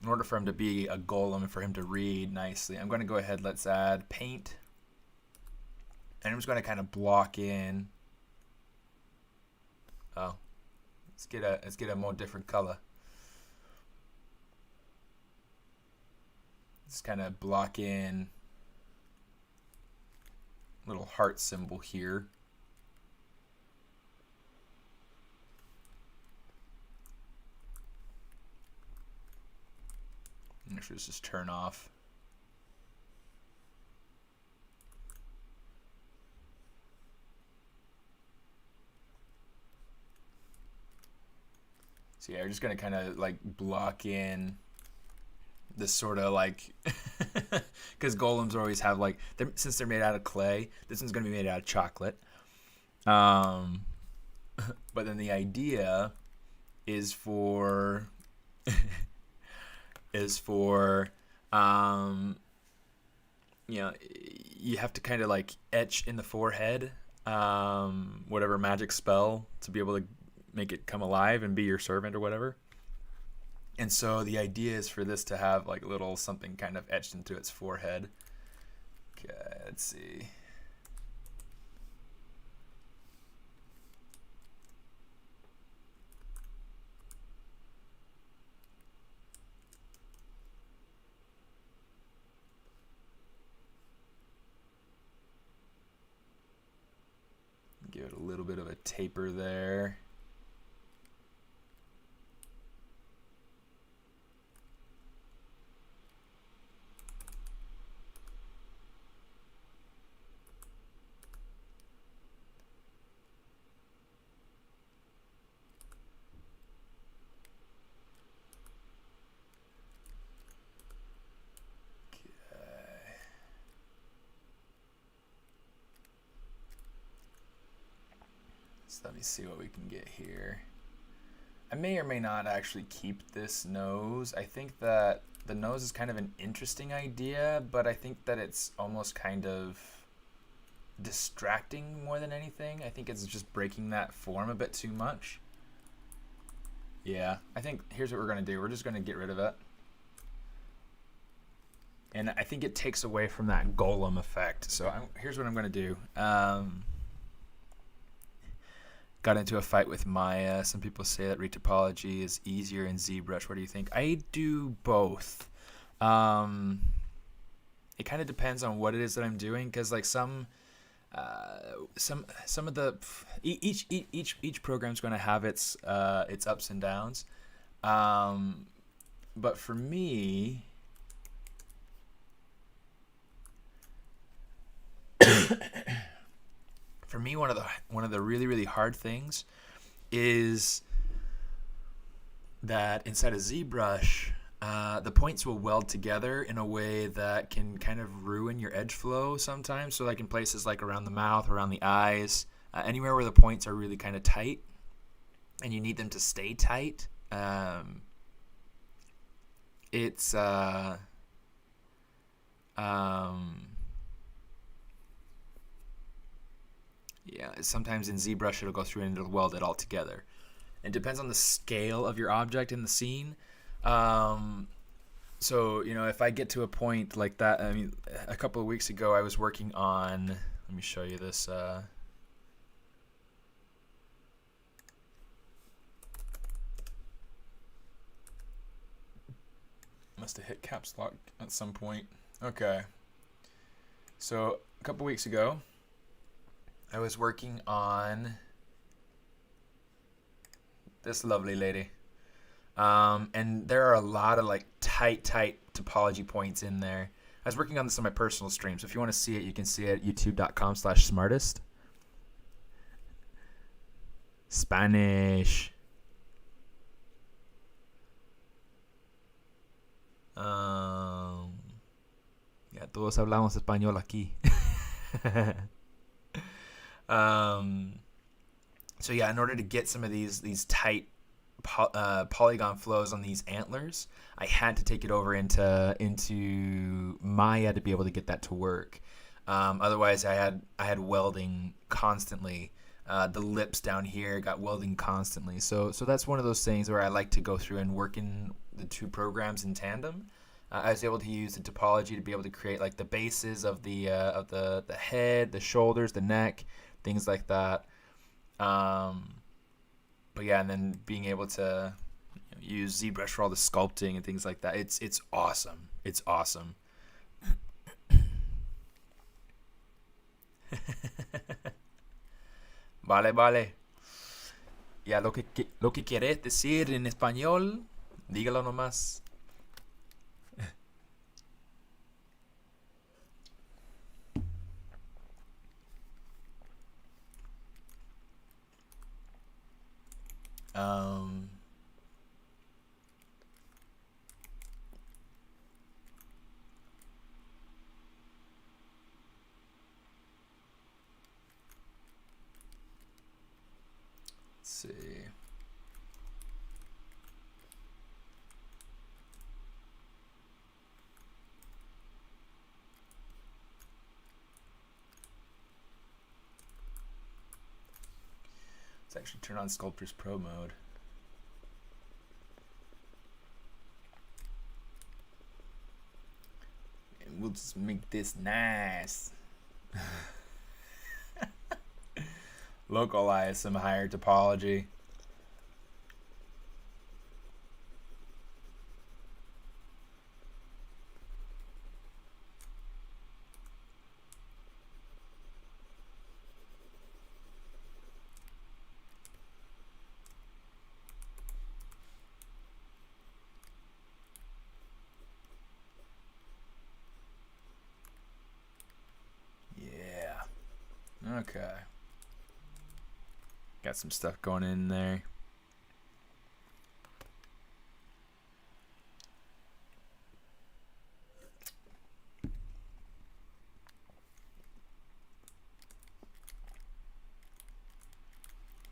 In order for him to be a golem and for him to read nicely, I'm going to go ahead. Let's add paint, and I'm just going to kind of block in. Oh, let's get a more different color. Just kind of block in. Little heart symbol here. Make sure this just turn off. So yeah, we're just gonna kind of like block in this sort of like, because golems always have like, since they're made out of clay, this one's going to be made out of chocolate. But then the idea is for, you know, you have to kind of like etch in the forehead, whatever magic spell to be able to make it come alive and be your servant or whatever. And so the idea is for this to have like a little something kind of etched into its forehead. Okay, let's see. Give it a little bit of a taper there. Let me see what we can get here. I may or may not actually keep this nose. I think that the nose is kind of an interesting idea, but I think that it's almost kind of distracting more than anything. I think it's just breaking that form a bit too much. Yeah, I think here's what we're going to do. We're just going to get rid of it. And I think it takes away from that golem effect. So here's what I'm going to do. Got into a fight with Maya. Some people say that retopology is easier in ZBrush. What do you think? I do both. It kind of depends on what it is that I'm doing, because like some of the each program's going to have its ups and downs. But for me, one of the really hard things is that inside of ZBrush, the points will weld together in a way that can kind of ruin your edge flow sometimes. So like in places like around the mouth, around the eyes, anywhere where the points are really kind of tight and you need them to stay tight, yeah, sometimes in ZBrush it'll go through and it'll weld it all together. It depends on the scale of your object in the scene. So, you know, if I get to a point like that, I mean, a couple of weeks ago I was working on, let me show you this. Must have hit caps lock at some point. Okay. So, a couple weeks ago, I was working on this lovely lady. And there are a lot of like tight topology points in there. I was working on this on my personal stream, so if you want to see it, you can see it at youtube.com/smartist. Spanish. Ya todos hablamos español aquí. So yeah, in order to get some of these tight polygon flows on these antlers, I had to take it over into Maya to be able to get that to work. Otherwise, I had welding constantly. The lips down here got welding constantly. So that's one of those things where I like to go through and work in the two programs in tandem. I was able to use the topology to be able to create like the bases of the head, the shoulders, the neck, things like that. But yeah, and then being able to use ZBrush for all the sculpting and things like that. It's awesome. It's awesome. Vale. Ya lo que quieres decir en español, dígalo nomás. Let's see. Let's actually turn on Sculptors Pro mode. And we'll just make this nice. Localize some higher topology. Yeah. Okay. Got some stuff going in there.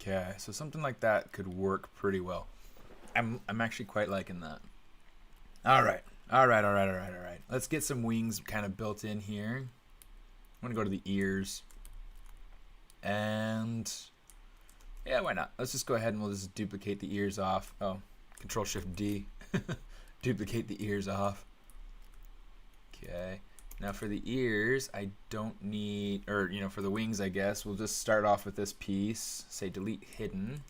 Okay, so something like that could work pretty well. I'm actually quite liking that. All right. Let's get some wings kind of built in here. I'm gonna go to the ears. And yeah, why not? Let's just go ahead and we'll just duplicate the ears off. Oh, Control-Shift-D. Duplicate the ears off. Okay. Now for the ears, I don't need, or you know, for the wings, I guess, we'll just start off with this piece. Say delete hidden.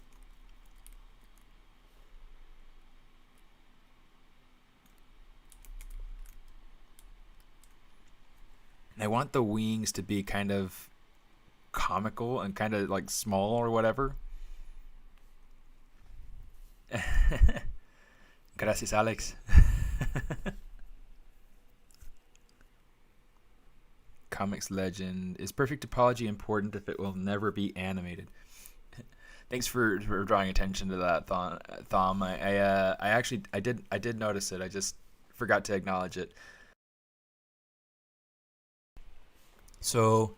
And I want the wings to be kind of comical and kind of like small or whatever. Gracias, Alex. Comics legend. Is perfect topology important if it will never be animated? Thanks for drawing attention to that, Thom. I did notice it. I just forgot to acknowledge it. So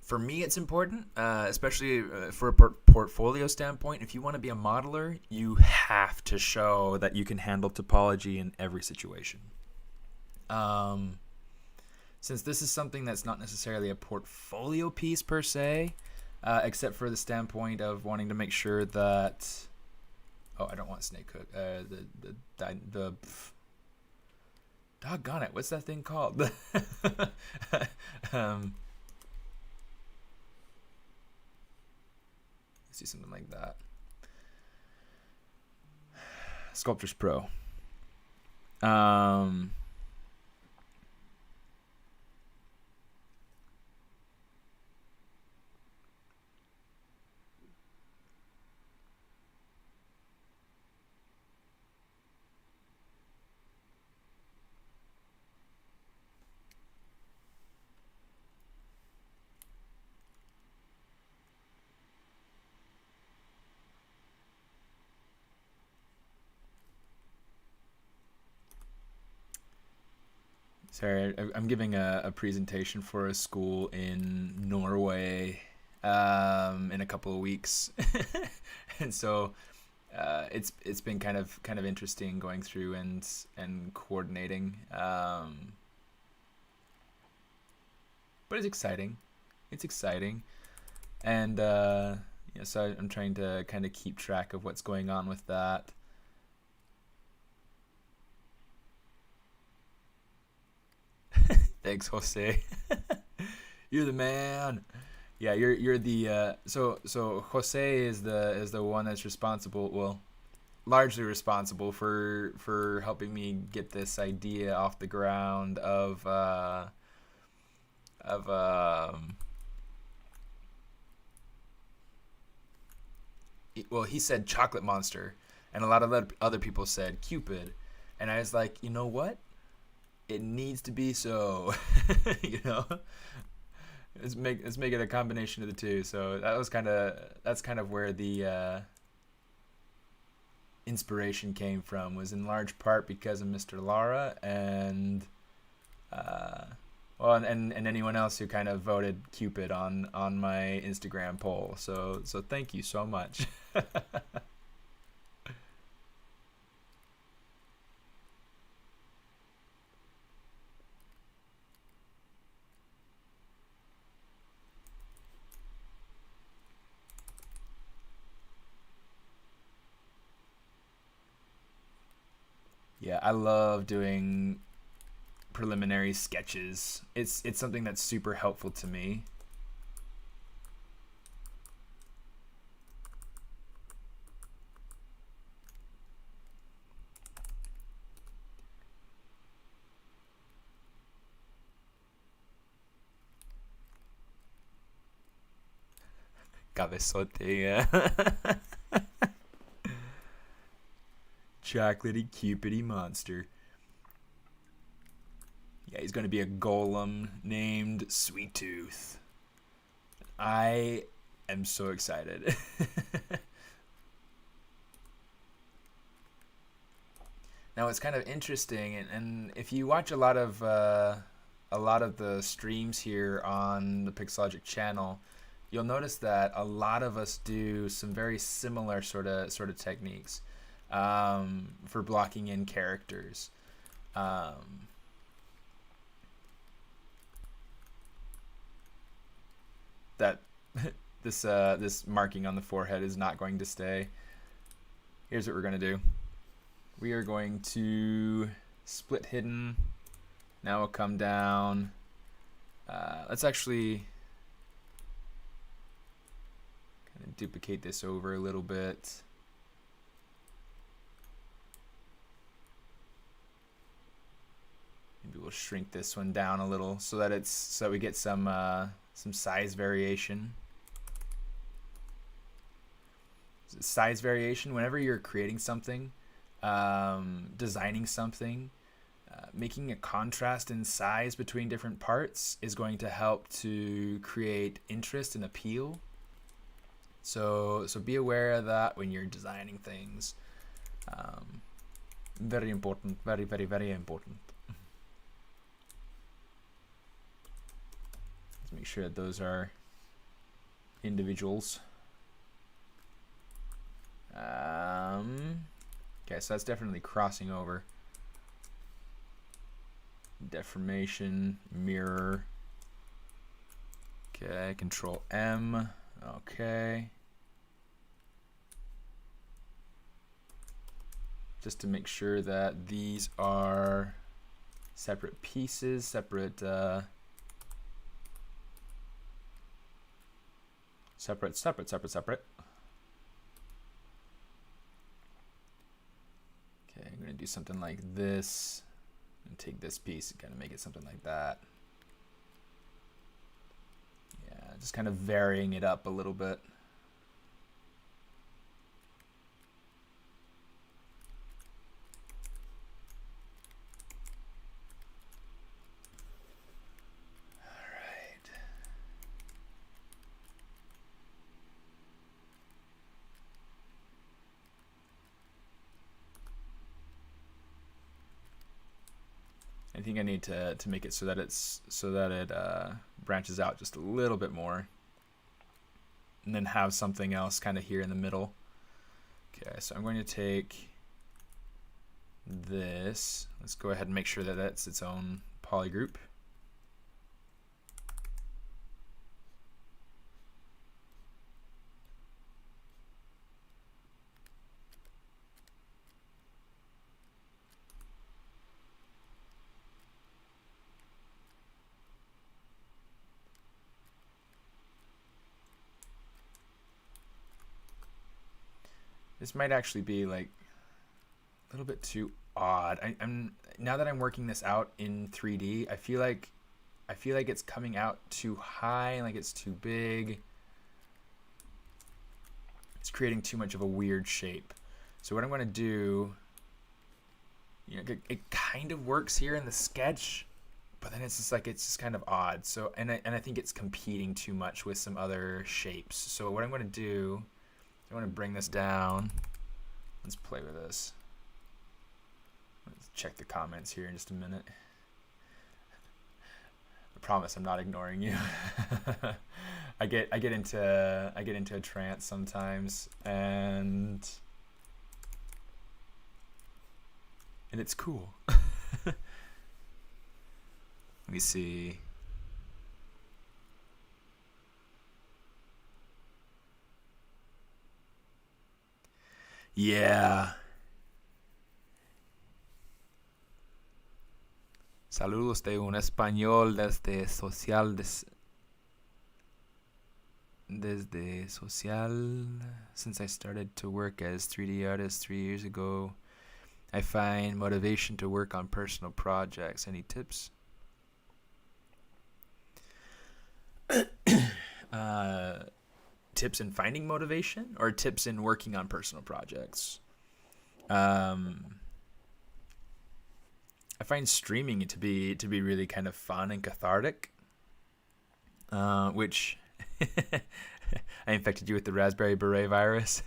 for me, it's important, especially for a portfolio standpoint. If you want to be a modeler, you have to show that you can handle topology in every situation. Since this is something that's not necessarily a portfolio piece per se, except for the standpoint of wanting to make sure that, oh, I don't want snake hook. Doggone it, what's that thing called? See something like that. Sculptors Pro. Sorry, I'm giving a presentation for a school in Norway in a couple of weeks, and so it's been kind of interesting going through and coordinating, but it's exciting. It's exciting, and yeah, so I'm trying to kind of keep track of what's going on with that. Thanks, Jose. You're the man. Yeah, you're the so Jose is the one that's responsible, well, largely responsible for helping me get this idea off the ground of well, he said Chocolate Monster, and a lot of other people said Cupid, and I was like, you know what? It needs to be so. You know, let's make it a combination of the two. So that's kind of where the inspiration came from, was in large part because of Mr. Lara and well, and anyone else who kind of voted Cupid on my Instagram poll. So thank you so much. Yeah, I love doing preliminary sketches. It's something that's super helpful to me. Cabezote, yeah. Chocolatey, Cupidity monster. Yeah, he's going to be a golem named Sweet Tooth. I am so excited. Now it's kind of interesting, and if you watch a lot of the streams here on the Pixologic channel, you'll notice that a lot of us do some very similar sort of techniques for blocking in characters. this marking on the forehead is not going to stay. Here's what we're going to do. We are going to split hidden. Now we'll come down. Let's actually kind of duplicate this over a little bit. Maybe we'll shrink this one down a little so that we get some size variation. Size variation, whenever you're creating something, designing something, making a contrast in size between different parts is going to help to create interest and appeal. So be aware of that when you're designing things. Very important, very, very, very important. Let's make sure that those are individuals. Okay, so that's definitely crossing over. Deformation, mirror. Okay, Control M. Okay. Just to make sure that these are separate pieces, separate. Separate. Okay, I'm going to do something like this and take this piece and kind of make it something like that. Yeah, just kind of varying it up a little bit. I think I need to make it so that it branches out just a little bit more, and then have something else kind of here in the middle. Okay, so I'm going to take this. Let's go ahead and make sure that that's its own polygroup. This might actually be like a little bit too odd. I'm now that I'm working this out in 3D, I feel like it's coming out too high, like it's too big. It's creating too much of a weird shape. So what I'm going to do, you know, it kind of works here in the sketch, but then it's just kind of odd. So and I think it's competing too much with some other shapes. So what I'm going to do, I want to bring this down. Let's play with this. Let's check the comments here in just a minute. I promise I'm not ignoring you. I get into a trance sometimes, and it's cool. Let me see. Yeah. Saludos de un español desde social. Since I started to work as 3D artist 3 years ago, I find motivation to work on personal projects. Any tips? Tips in finding motivation, or tips in working on personal projects? I find streaming to be really kind of fun and cathartic, which I infected you with the Raspberry Beret virus.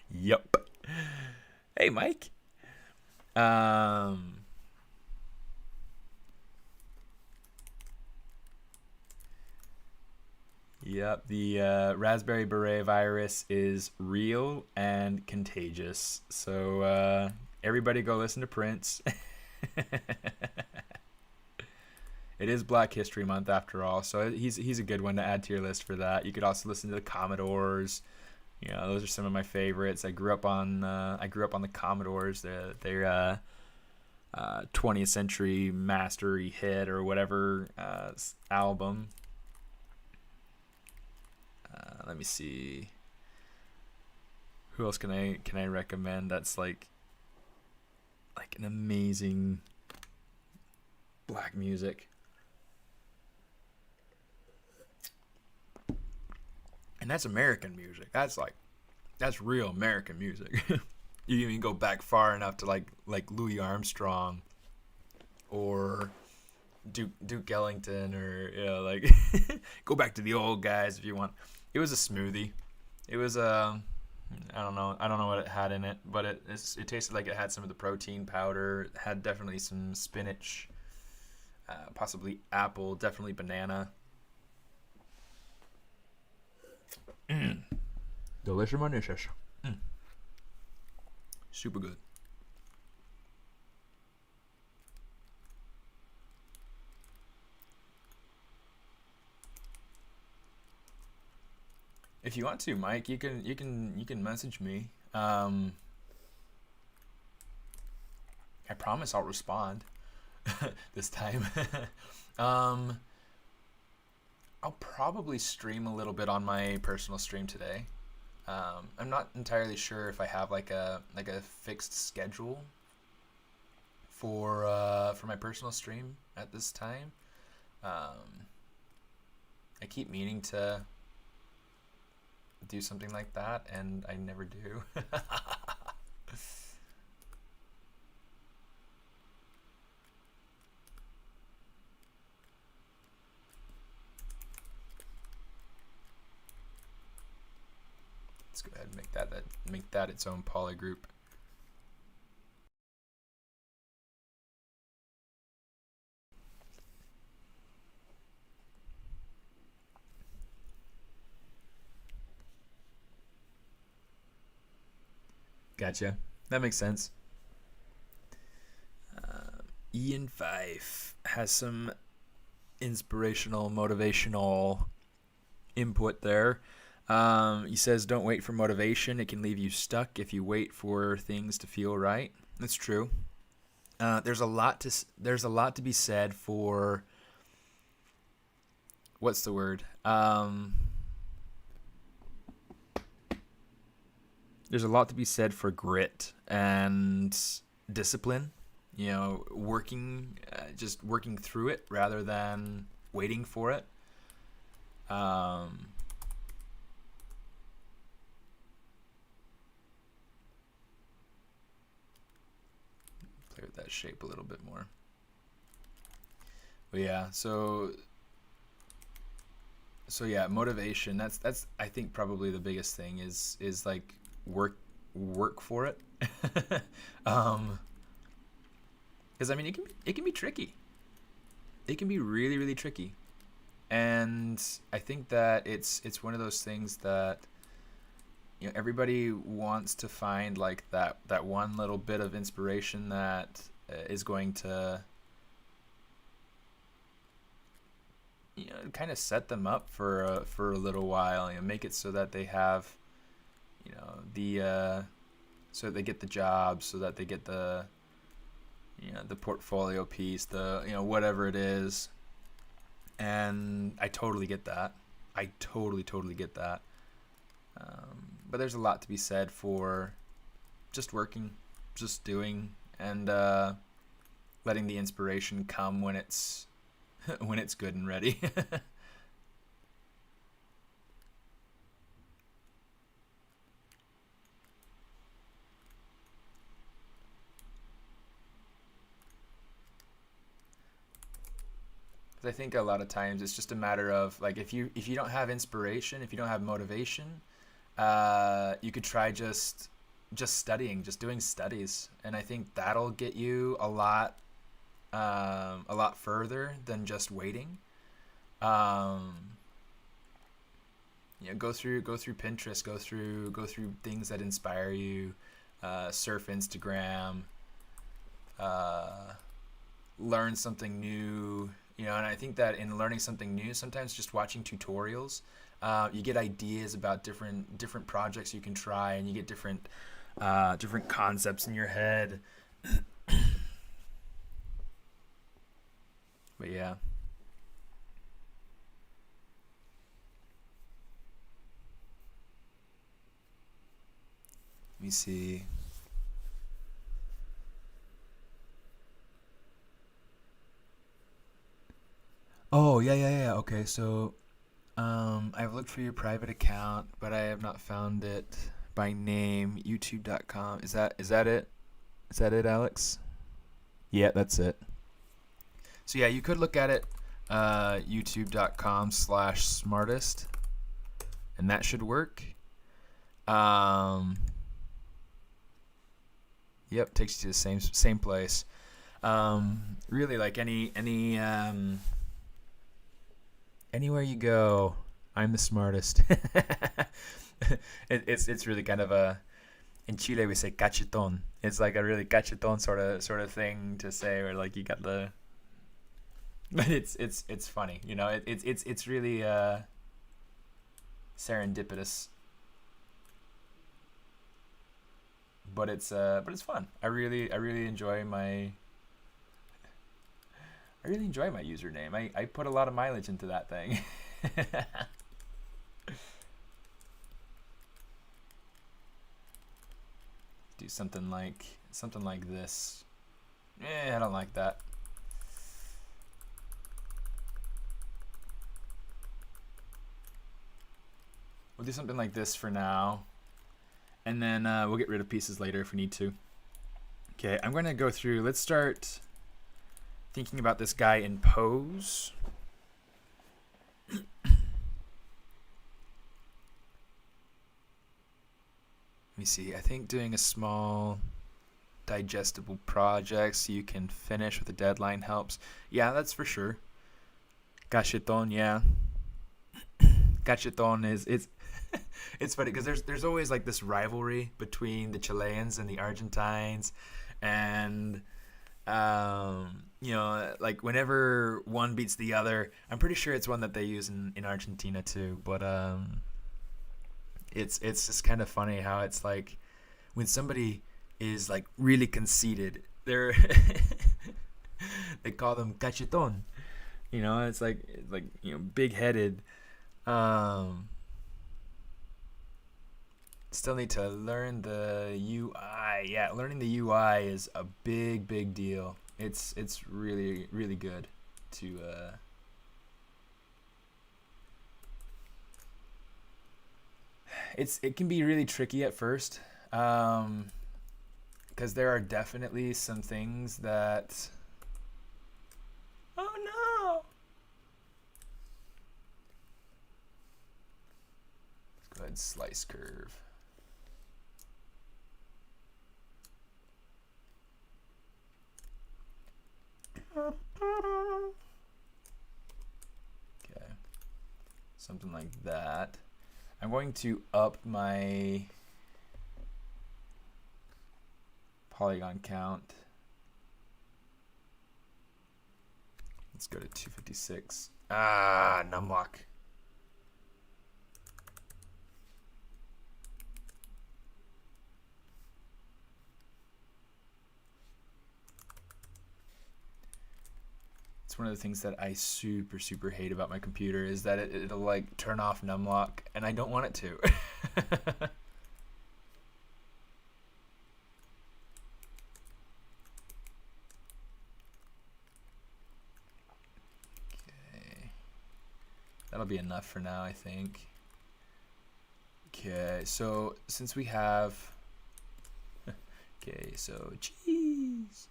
Yup. Hey, Mike. Yep, the Raspberry Beret virus is real and contagious. So everybody go listen to Prince. It is Black History Month after all, so he's a good one to add to your list for that. You could also listen to the Commodores. You know, those are some of my favorites. I grew up on the Commodores. Their 20th Century Mastery hit or whatever album. Let me see. Who else can I recommend? That's like an amazing black music. And that's American music. That's real American music. You even go back far enough to like Louis Armstrong or Duke Ellington, or like go back to the old guys if you want. It was a smoothie. It was I don't know what it had in it, but it tasted like it had some of the protein powder. It had definitely some spinach, possibly apple, definitely banana. Delicious. Super good. If you want to, Mike, you can message me. I promise I'll respond this time. I'll probably stream a little bit on my personal stream today. I'm not entirely sure if I have like a fixed schedule for my personal stream at this time. I keep meaning to do something like that, and I never do. Let's go ahead and make that its own poly group. Gotcha. That makes sense. Ian Fife has some inspirational, motivational input there. He says, "Don't wait for motivation. It can leave you stuck if you wait for things to feel right." That's true. There's a lot to be said for what's the word? There's a lot to be said for grit and discipline. You know, just working through it rather than waiting for it. Play with that shape a little bit more. But yeah, so yeah, motivation. That's I think probably the biggest thing is like work for it. Because I mean, it can be tricky. It can be really, really tricky, and I think that it's one of those things that, you know, everybody wants to find like that one little bit of inspiration that is going to, you know, kind of set them up for a little while. You know, make it so that they have, you know, so that they get the job, so that they get the, you know, the portfolio piece, the, you know, whatever it is. And I totally get that. I totally get that. But there's a lot to be said for just working, just doing, and letting the inspiration come when it's when it's good and ready. I think a lot of times it's just a matter of like, if you don't have inspiration, if you don't have motivation, you could try just studying, just doing studies, and I think that'll get you a lot further than just waiting. You know, go through Pinterest, go through things that inspire you, surf Instagram, learn something new You know, and I think that in learning something new, sometimes just watching tutorials, you get ideas about different projects you can try, and you get different concepts in your head. But yeah. Let me see. Oh, yeah. Okay, so I've looked for your private account, but I have not found it by name. YouTube.com. Is that it? Is that it, Alex? Yeah, that's it. So yeah, you could look at it, youtube.com/smartist, and that should work. Yep, takes you to the same place. Really, like anywhere you go, I'm the smartest. It's really kind of a, in Chile we say cacheton. It's like a really cacheton sort of thing to say, where like you got the, but it's funny, you know. It's really serendipitous, but it's fun. I really enjoy my username. I put a lot of mileage into that thing. Do something like this. I don't like that. We'll do something like this for now, and then we'll get rid of pieces later if we need to. Okay, I'm going to go through. Let's start thinking about this guy in pose. Let me see. I think doing a small digestible project so you can finish with a deadline helps. Yeah, that's for sure. Cacheton, yeah. Cacheton is it's funny because there's always like this rivalry between the Chileans and the Argentines, and you know, like whenever one beats the other, I'm pretty sure it's one that they use in Argentina too, but it's just kind of funny how it's like when somebody is like really conceited, they're they call them cacheton. You know, it's like you know, big-headed. Still need to learn the UI. Yeah, learning the UI is a big deal. It's really good to it can be really tricky at first, because there are definitely some things that, oh no, let's go ahead and slice curve. Okay, something like that. I'm going to up my polygon count. Let's go to 256. Numlock. It's one of the things that I super hate about my computer is that it'll like turn off numlock, and I don't want it to. Okay, that'll be enough for now, I think. Okay, so since we have, okay, so cheese.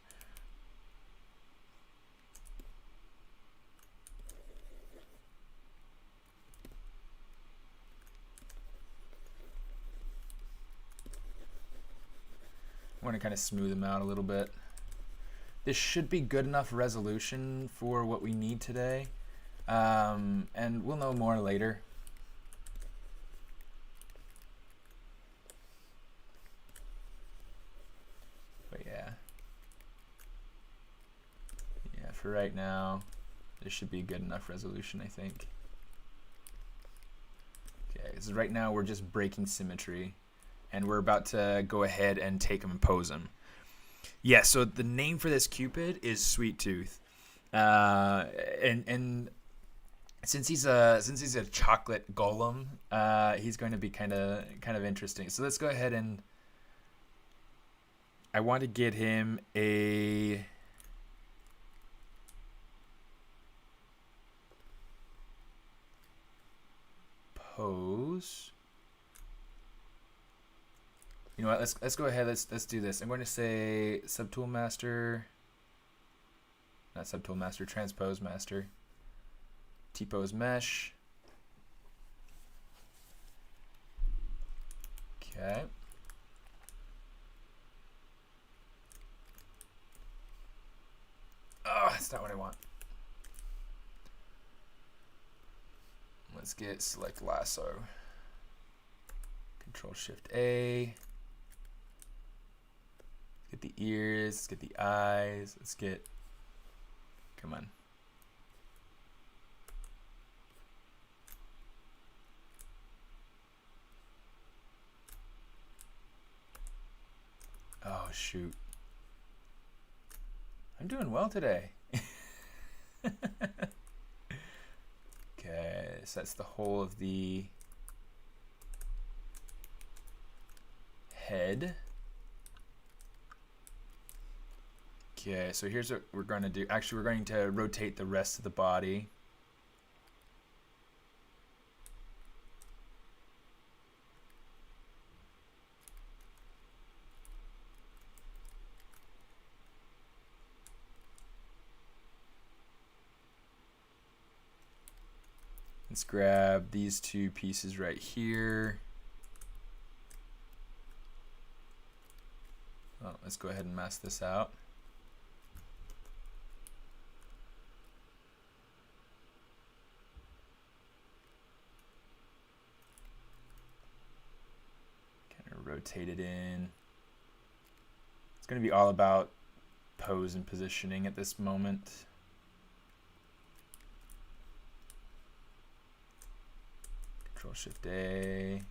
I want to kind of smooth them out a little bit. This should be good enough resolution for what we need today, and we'll know more later. But yeah, for right now, This should be a good enough resolution, I think. Okay, so right now we're just breaking symmetry, and we're about to go ahead and take him and pose him. Yeah, so the name for this Cupid is Sweet Tooth, and since he's a chocolate golem, he's going to be kind of interesting. So let's go ahead and I want to get him a pose. You know what? Let's go ahead. Let's do this. I'm going to say subtool master, not subtool master, transpose master, T-pose mesh. Okay. Oh, that's not what I want. Let's get select lasso. Control Shift A. Let's get the ears. Let's get the eyes. Let's get. Come on. Oh shoot. I'm doing well today. Okay, so that's the whole of the head. Okay, so here's what we're going to do. Actually, we're going to rotate the rest of the body. Let's grab these two pieces right here. Oh, let's go ahead and mask this out. Kind of rotate it in. It's going to be all about pose and positioning at this moment. Control Shift A.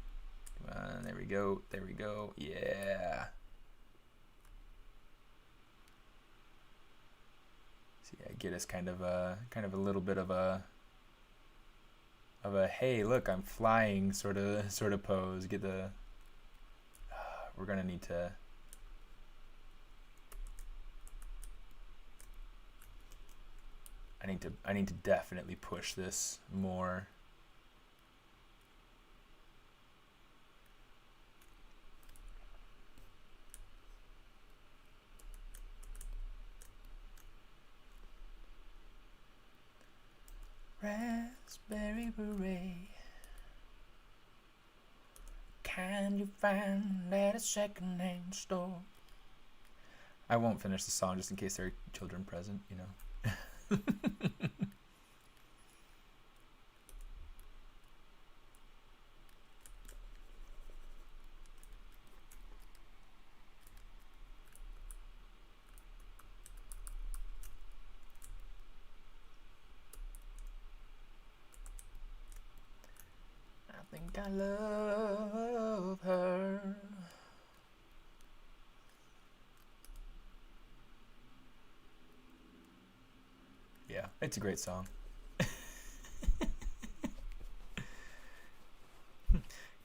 Come on, there we go. There we go. Yeah. So yeah, get us kind of a little bit of a hey, look, I'm flying sort of pose. Get the. We're gonna need to. I need to definitely push this more. Raspberry beret, can you find at a second-hand store? I won't finish the song just in case there are children present, you know. I think I love her. Yeah, it's a great song.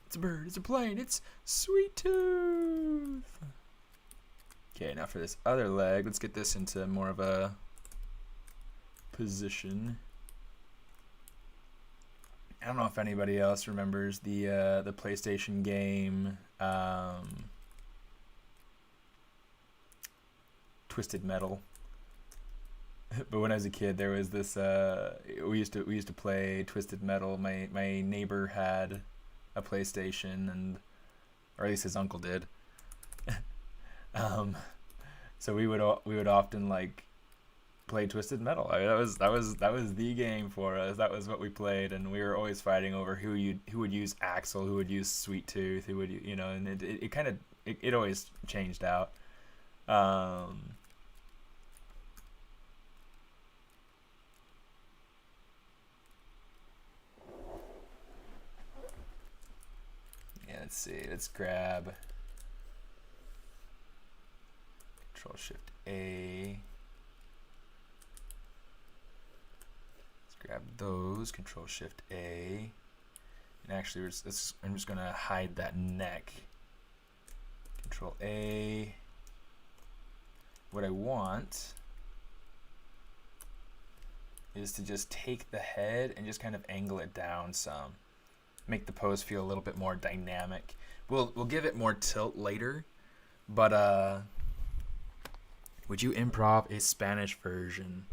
It's a bird, it's a plane, it's Sweet Tooth. Okay, now for this other leg, let's get this into more of a position. I don't know if anybody else remembers the PlayStation game Twisted Metal. But when I was a kid, there was this. We used to play Twisted Metal. My neighbor had a PlayStation, or at least his uncle did. So we would often like play Twisted Metal. I mean, that was the game for us. That was what we played, and we were always fighting over who would use Axel, who would use Sweet Tooth, who would, you know, and it kind of it always changed out. Let's see. Let's grab Control Shift A. Let's grab those. Control Shift A. And actually, I'm just gonna hide that neck. Control A. What I want is to just take the head and just kind of angle it down some. Make the pose feel a little bit more dynamic. We'll give it more tilt later, but would you improv a Spanish version?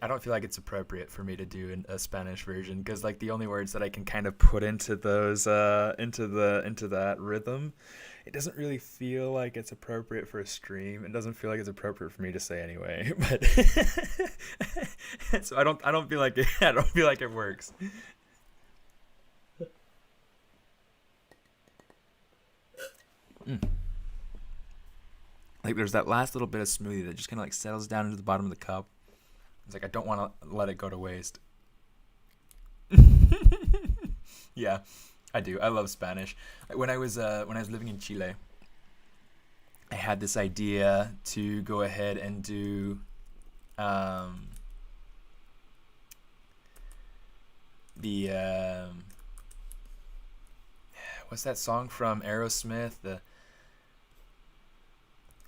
I don't feel like it's appropriate for me to do a Spanish version, because like the only words that I can kind of put into those into that rhythm, it doesn't really feel like it's appropriate for a stream. It doesn't feel like it's appropriate for me to say anyway. But so I don't feel like it works. Like there's that last little bit of smoothie that just kind of like settles down into the bottom of the cup. It's like I don't want to let it go to waste. Yeah, I do. I love Spanish. When I was living in Chile, I had this idea to go ahead and do the what's that song from Aerosmith? The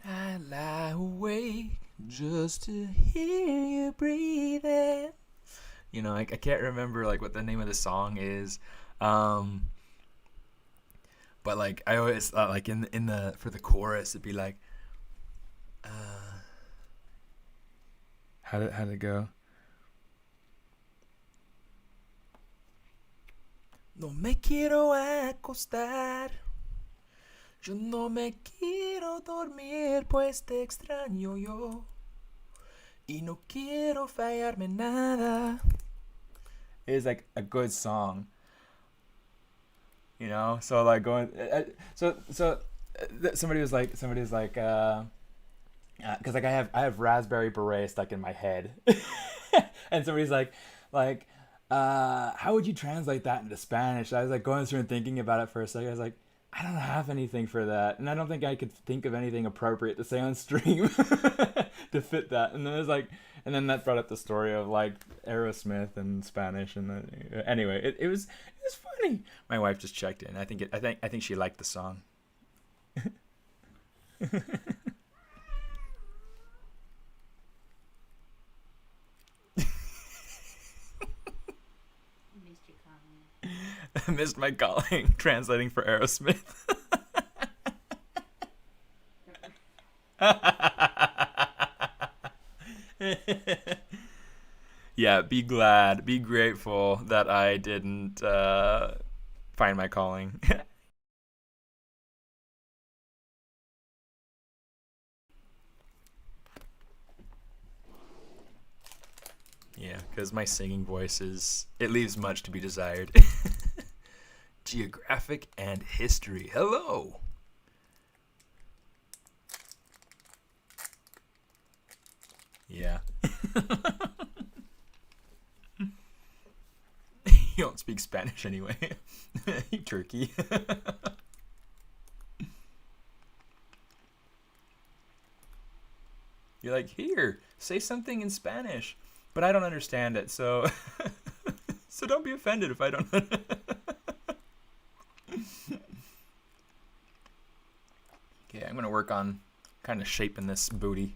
I lie awake just to hear you breathing. You know, I can't remember like what the name of the song is, but like I always thought like in the for the chorus it'd be like, how did it go? No me quiero acostar. Yo no me quiero dormir, pues te extraño yo. Y no quiero fallarme nada. It's like a good song. You know? So like going somebody was like cuz like I have raspberry beret stuck in my head. And somebody's like how would you translate that into Spanish? I was like going through and thinking about it for a second. I was like, I don't have anything for that, and I don't think I could think of anything appropriate to say on stream to fit that. And then there's like, and then that brought up the story of like Aerosmith and Spanish, and then, anyway, it was funny. My wife just checked in. I think she liked the song. I missed my calling translating for Aerosmith. Yeah, be glad, be grateful that I didn't find my calling. Yeah, because my singing voice it leaves much to be desired. Geographic and history. Hello. Yeah. You don't speak Spanish anyway. You turkey. You're like, here, say something in Spanish. But I don't understand it, so so don't be offended if I don't. Okay, I'm gonna work on kind of shaping this booty.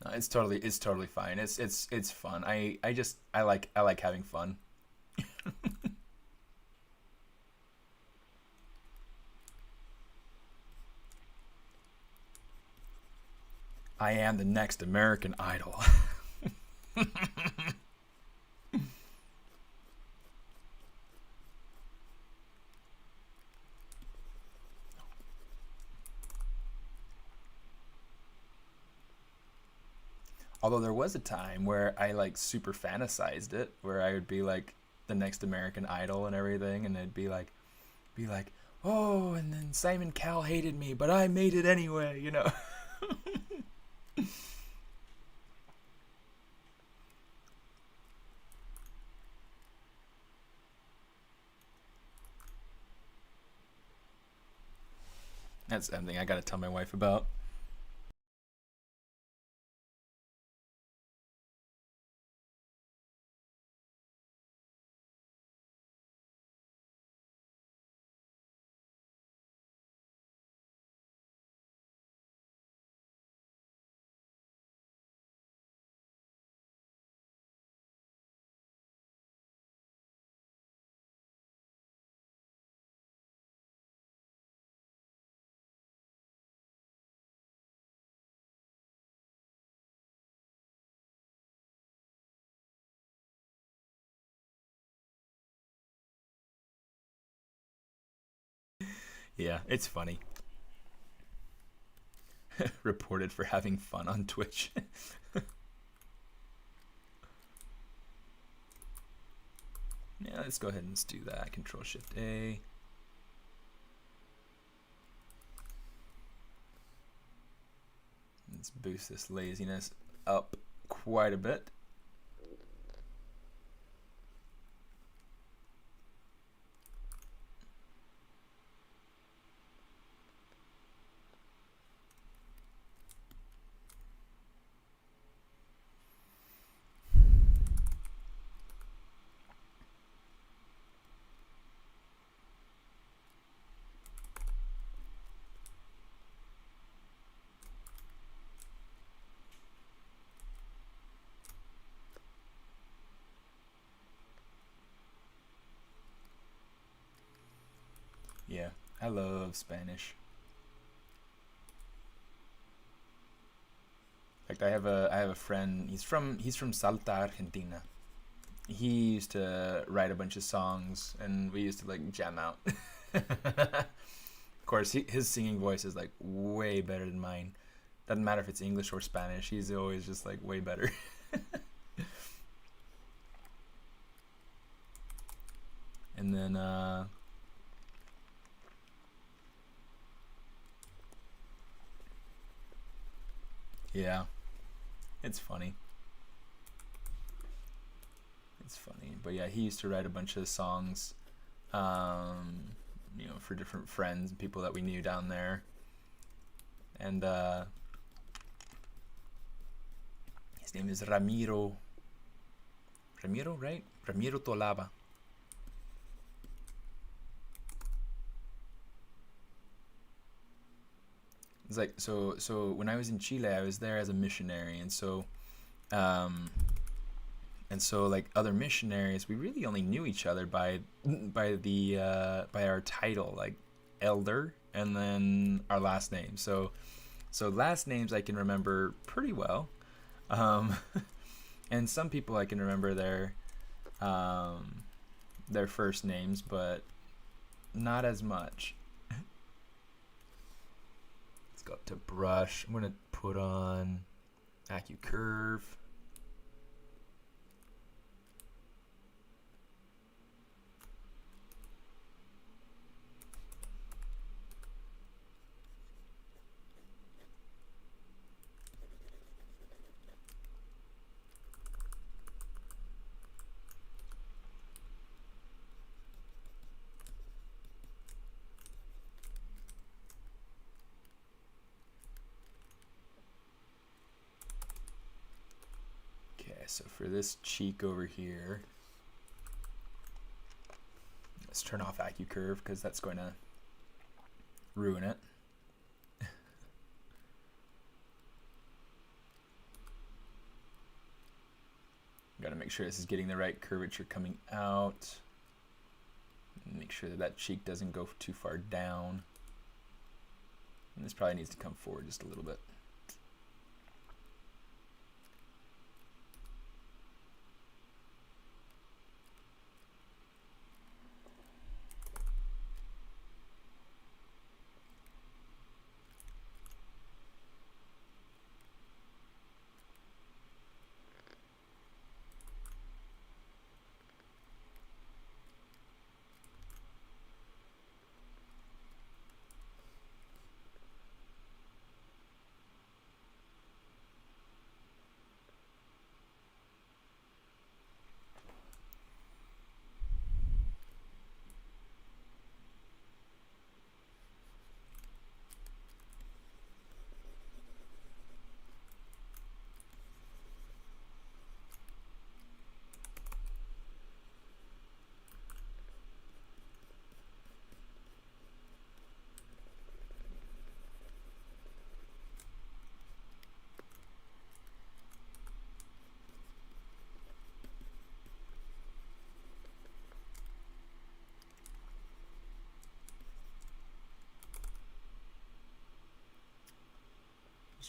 No, it's totally fine. It's fun. I like having fun. I am the next American Idol. Although there was a time where I like super fantasized it, where I would be like the next American Idol and everything, and it'd be like, oh, and then Simon Cowell hated me, but I made it anyway, you know. That's something I gotta tell my wife about. Yeah, it's funny. Reported for having fun on Twitch. Yeah, let's go ahead and just do that. Control Shift A. Let's boost this laziness up quite a bit. Yeah, I love Spanish. In fact, I have a friend. He's from Salta, Argentina. He used to write a bunch of songs, and we used to like jam out. Of course, his singing voice is like way better than mine. Doesn't matter if it's English or Spanish. He's always just like way better. And then yeah, it's funny. It's funny, but yeah, he used to write a bunch of songs, you know, for different friends and people that we knew down there. And his name is Ramiro. Ramiro, right? Ramiro Tolaba. It's like so when I was in Chile, I was there as a missionary, and so like other missionaries, we really only knew each other by by our title, like elder, and then our last name. So last names I can remember pretty well, um, and some people I can remember their first names, but not as much. Let's go up to brush. I'm gonna put on AccuCurve. So for this cheek over here, let's turn off AccuCurve because that's going to ruin it. Got to make sure this is getting the right curvature coming out. Make sure that that cheek doesn't go too far down. And this probably needs to come forward just a little bit.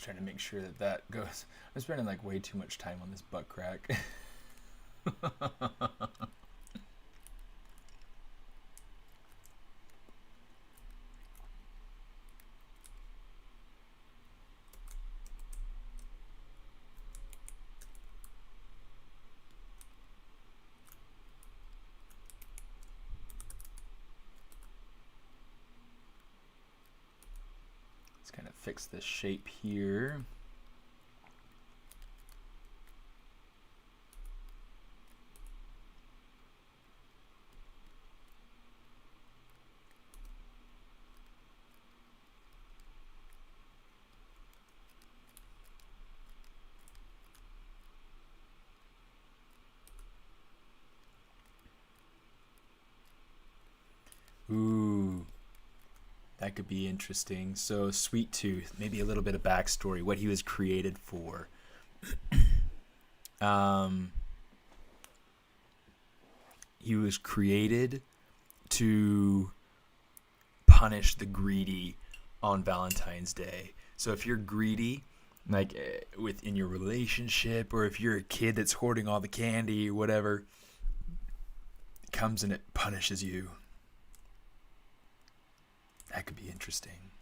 Just trying to make sure that that goes. I'm spending like way too much time on this butt crack. Let's kind of fix this shape here. Ooh, that could be interesting. So Sweet Tooth, maybe a little bit of backstory, what he was created for. He was created to punish the greedy on Valentine's Day. So if you're greedy, like within your relationship, or if you're a kid that's hoarding all the candy or whatever, it comes and it punishes you. That could be interesting.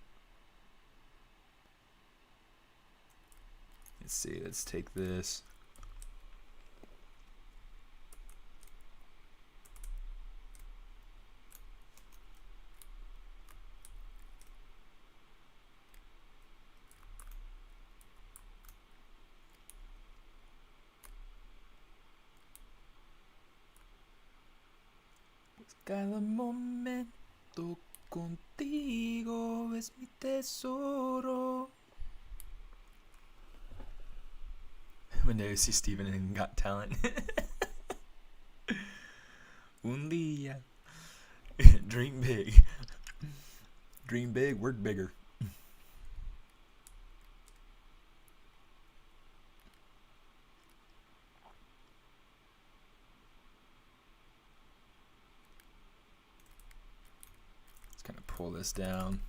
Let's see, let's take this. Cada momento contigo es mi tesoro. When I see Steven in Got Talent. Un día. Dream big. Dream big, work bigger. Let's kind of pull this down.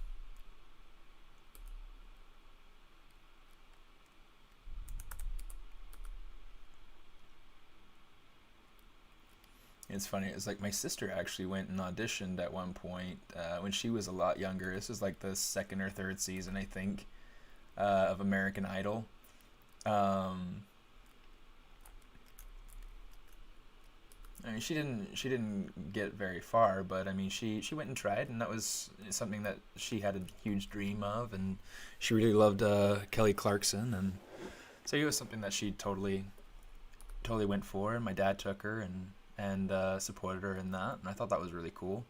It's funny, it's like my sister actually went and auditioned at one point when she was a lot younger. This is like the second or third season, I think, of American Idol. I mean, she didn't get very far, but I mean, she went and tried, and that was something that she had a huge dream of, and she really loved Kelly Clarkson, and so it was something that she totally went for. And my dad took her and supported her in that, and I thought that was really cool.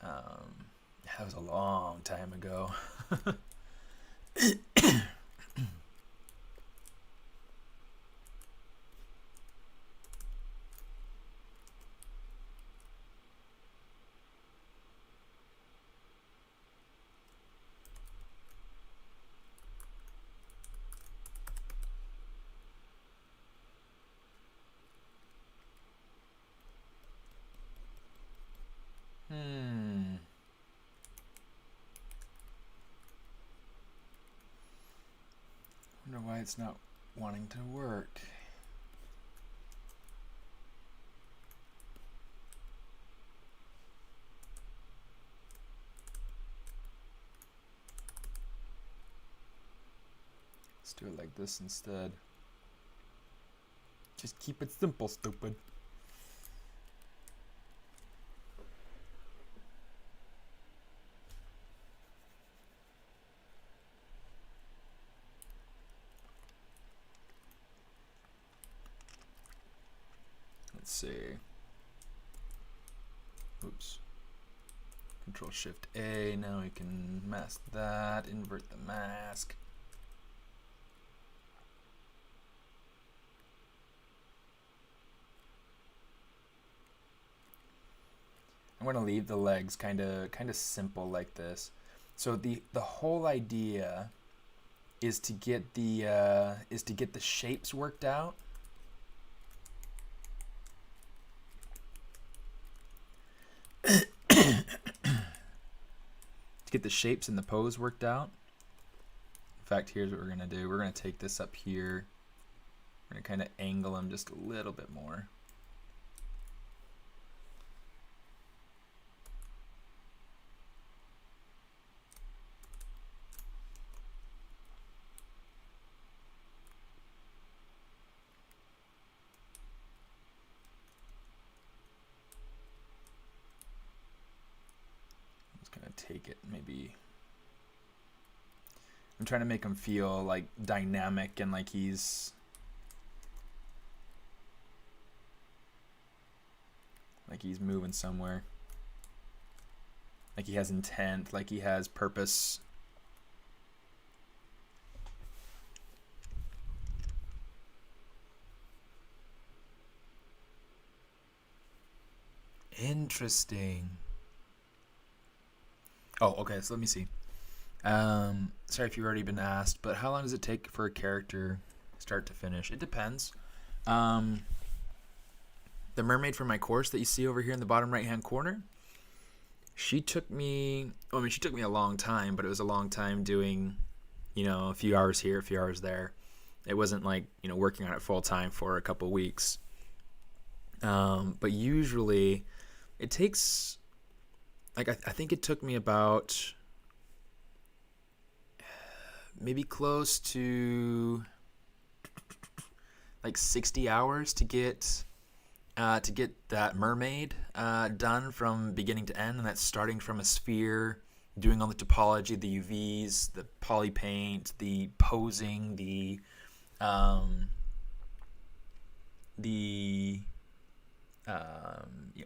That was a long time ago. Wonder why it's not wanting to work. Let's do it like this instead. Just keep it simple, stupid. Let's see. Oops. Control Shift A. Now we can mask that, invert the mask. I'm going to leave the legs kind of simple like this. So the whole idea is to get the shapes worked out. To get the shapes and the pose worked out fact, here's what we're going to do. We're going to take this up here. We're going to kind of angle him just a little bit more. I'm just going to take it maybe. I'm trying to make him feel like dynamic and like he's moving somewhere. Like he has intent, like he has purpose. Interesting. Oh, okay, so let me see. Sorry if you've already been asked, but how long does it take for a character start to finish? It depends. The mermaid from my course that you see over here in the bottom right hand corner, she took me a long time, but it was a long time doing, a few hours here, a few hours there. It wasn't like, working on it full time for a couple weeks. But usually it takes, like, I think it took me about maybe close to like 60 hours to get that mermaid done from beginning to end, and that's starting from a sphere, doing all the topology, the UVs, the poly paint, the posing, the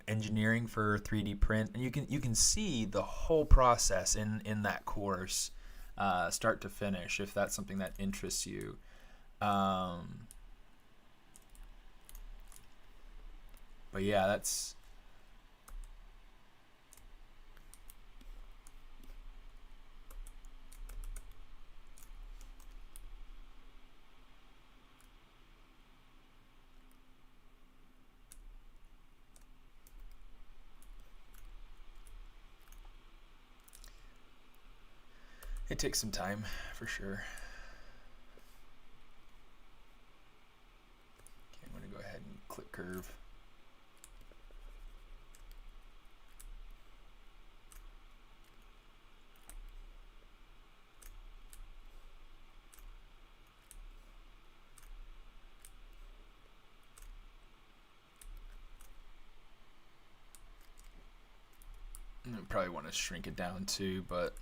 engineering for 3D print, and you can see the whole process in that course, start to finish, if that's something that interests you. But yeah, that's it takes some time for sure. Okay, I'm going to go ahead and click curve. I probably want to shrink it down too, but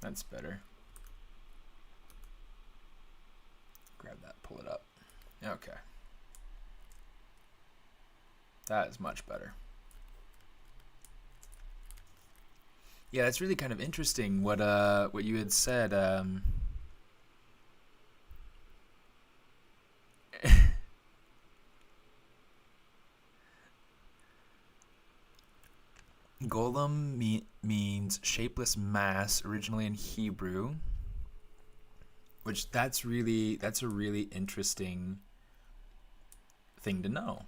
that's better. Grab that, pull it up. Okay. That is much better. Yeah, that's really kind of interesting what you had said. Golem means shapeless mass, originally in Hebrew, which that's a really interesting thing to know.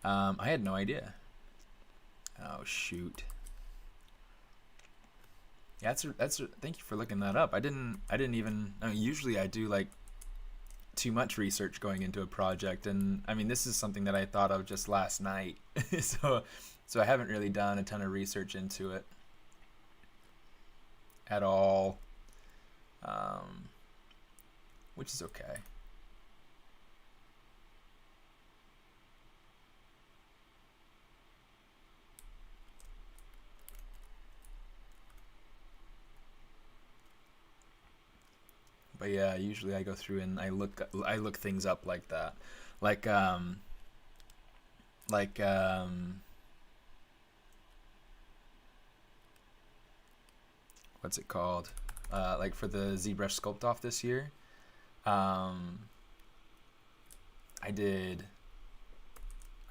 I had no idea. Oh shoot. Yeah, thank you for looking that up. I didn't even, usually I do like too much research going into a project, and I mean, this is something that I thought of just last night. so I haven't really done a ton of research into it at all, which is okay. But yeah, usually I go through and I look things up like that, like what's it called? Like for the ZBrush Sculpt Off this year, I did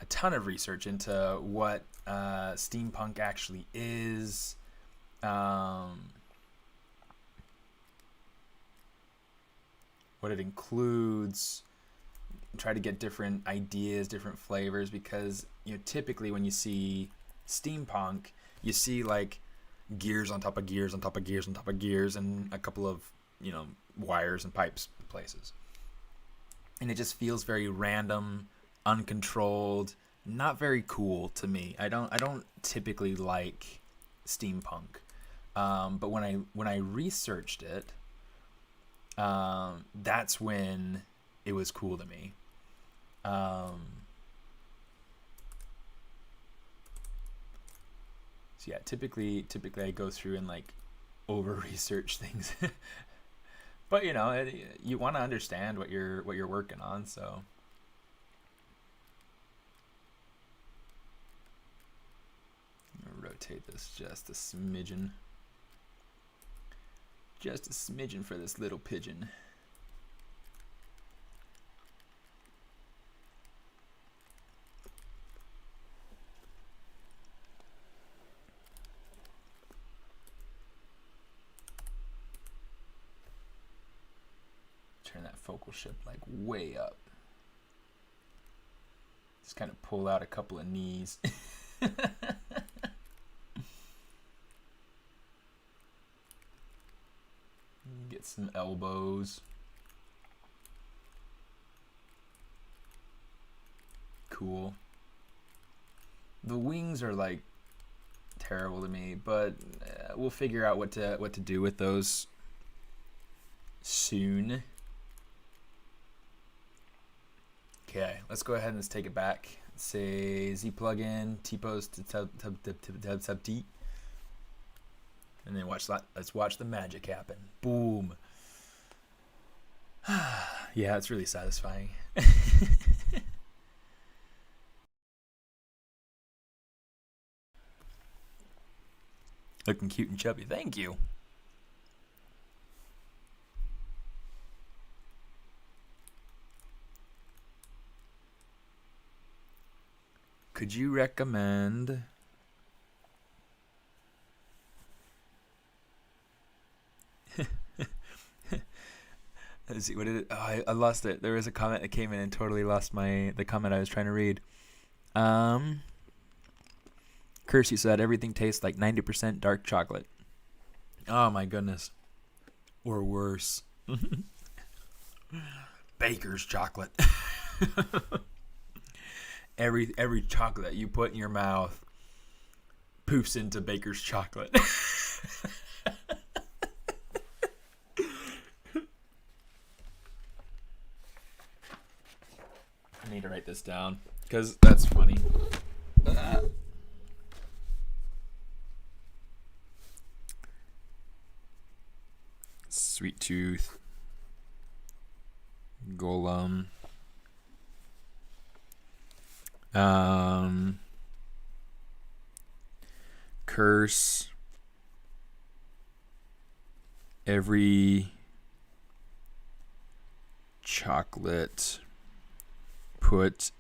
a ton of research into what steampunk actually is. What it includes, try to get different ideas, different flavors, because typically when you see steampunk, you see like gears on top of gears on top of gears on top of gears, and a couple of wires and pipes places, and it just feels very random, uncontrolled, not very cool to me. I don't typically like steampunk, but when I researched it, that's when it was cool to me. So yeah, typically I go through and like over research things, but you want to understand what you're working on. So I'm gonna rotate this just a smidgen for this little pigeon. Turn that focal shift like way up. Just kind of pull out a couple of knees. Get some elbows. Cool. The wings are like terrible to me, but we'll figure out what to do with those soon. Okay, let's go ahead and let's take it back. Say Z plugin T-pose to sub T, and then watch that. Let's watch the magic happen. Boom. Yeah, it's really satisfying. Looking cute and chubby. Thank you. Could you recommend let's see, what did it? Oh, I lost it. There was a comment that came in and totally lost the comment I was trying to read. Curse, you said everything tastes like 90% dark chocolate. Oh my goodness. Or worse. Baker's chocolate. Every chocolate you put in your mouth poofs into Baker's chocolate. I need to write this down because that's funny. Sweet tooth. Golem. Curse. Every chocolate put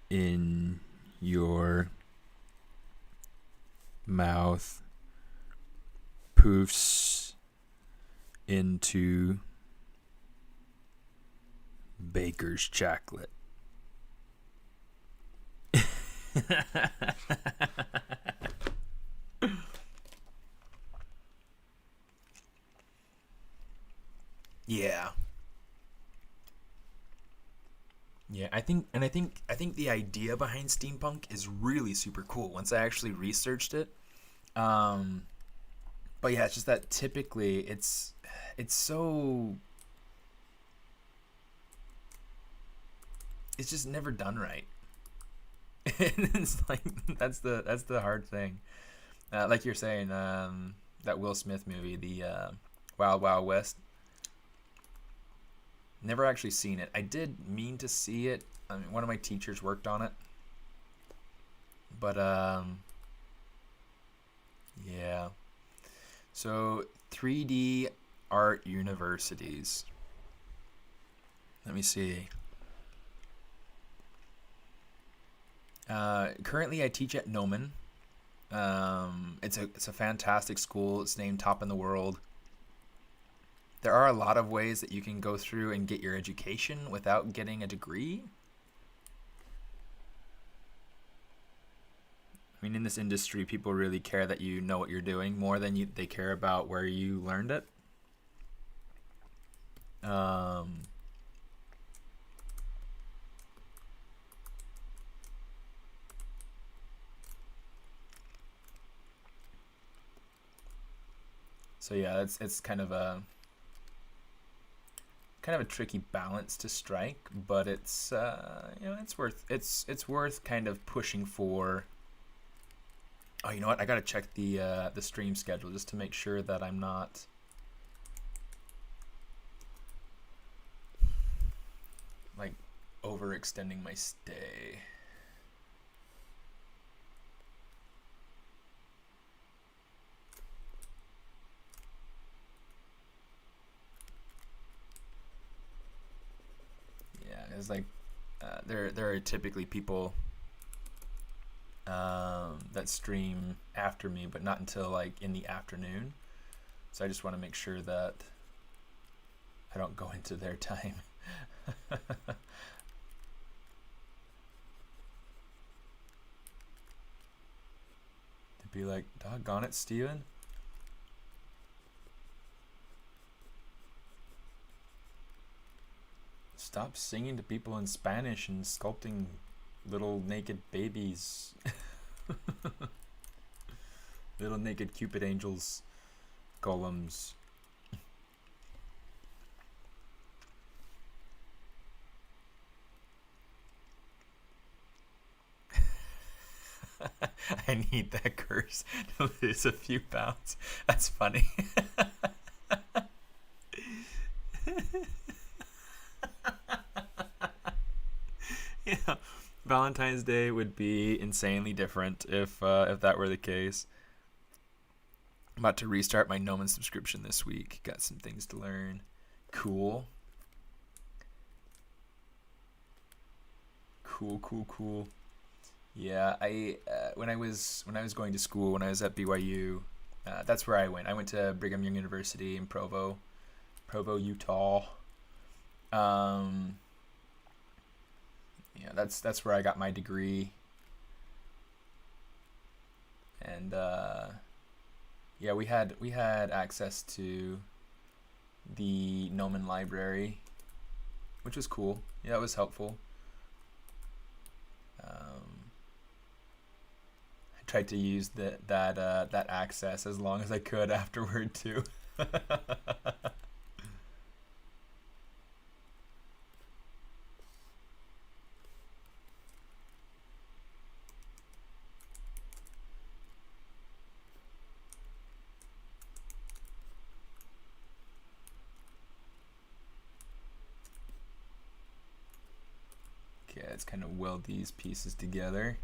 in your mouth poofs into Baker's chocolate. Yeah. Yeah, I think the idea behind steampunk is really super cool once I actually researched it. But yeah, it's just that typically it's so, it's just never done right. It's like that's the hard thing. Like you're saying, that Will Smith movie, the Wild Wild West. Never actually seen it. I did mean to see it. I mean, one of my teachers worked on it, but yeah. So 3D art universities. Let me see. Currently, I teach at Nomen. It's a fantastic school. It's named top in the world. there are a lot of ways that you can go through and get your education without getting a degree. I mean, in this industry, people really care that you know what you're doing more than they care about where you learned it. So yeah, it's kind of a tricky balance to strike, but it's you know, it's worth kind of pushing for. Oh, you know what? I gotta check the stream schedule just to make sure that I'm not like overextending my stay. Yeah, it's like there are typically people that stream after me, but not until like in the afternoon. So I just want to make sure that I don't go into their time. To be like, doggone it, Steven. Stop singing to people in Spanish and sculpting little naked babies. Little naked Cupid angels, golems. I need that curse to lose a few pounds. That's funny. Yeah, Valentine's Day would be insanely different if that were the case. I'm about to restart my Gnomon subscription this week. Got some things to learn. Cool. Cool. Yeah, I when I was going to school, when I was at BYU, that's where I went. I went to Brigham Young University in Provo, Utah. Yeah, that's where I got my degree. And yeah, we had access to the Gnomon library, which was cool. Yeah, it was helpful. I tried to use that access as long as I could afterward too. Okay, let's kind of weld these pieces together.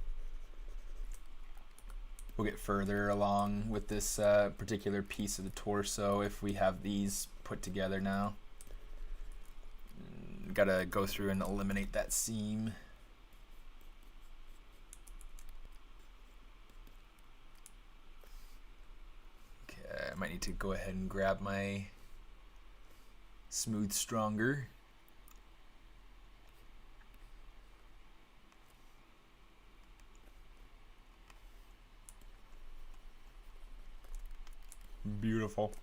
We'll get further along with this particular piece of the torso if we have these put together now. Gotta go through and eliminate that seam. Okay, I might need to go ahead and grab my Smooth Stronger. Beautiful.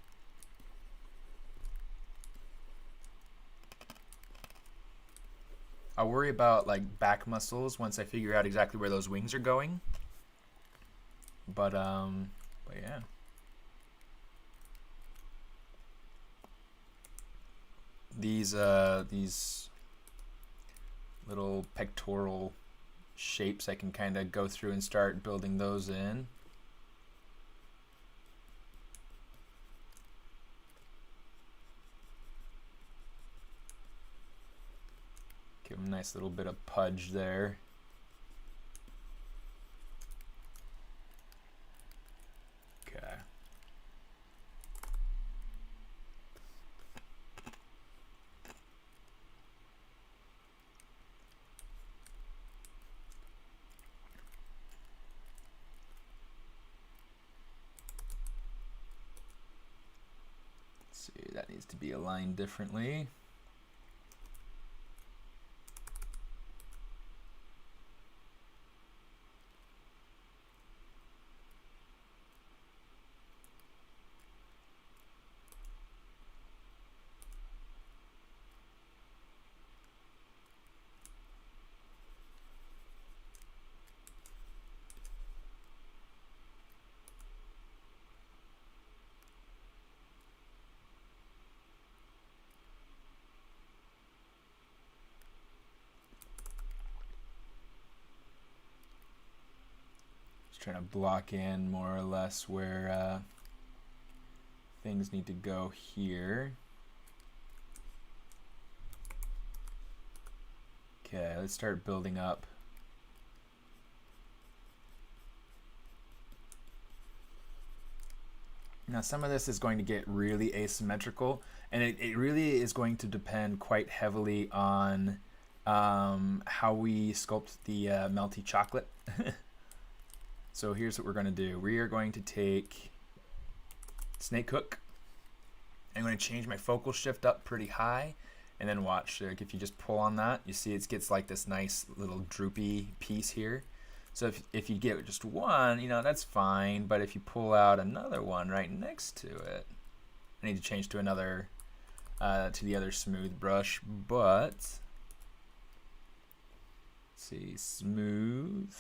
I'll worry about like back muscles once I figure out exactly where those wings are going. But yeah. These little pectoral shapes, I can kind of go through and start building those in. Give them a nice little bit of pudge there. Okay. Let's see, that needs to be aligned differently. Trying to block in more or less where things need to go here. Okay, let's start building up. Now some of this is going to get really asymmetrical, and it really is going to depend quite heavily on how we sculpt the melty chocolate. So here's what we're going to do. We are going to take Snake Hook. I'm going to change my focal shift up pretty high, and then watch. Like if you just pull on that, you see it gets like this nice little droopy piece here. So if you get just one, you know, that's fine. But if you pull out another one right next to it, I need to change to another, to the other smooth brush. But let's see, smooth.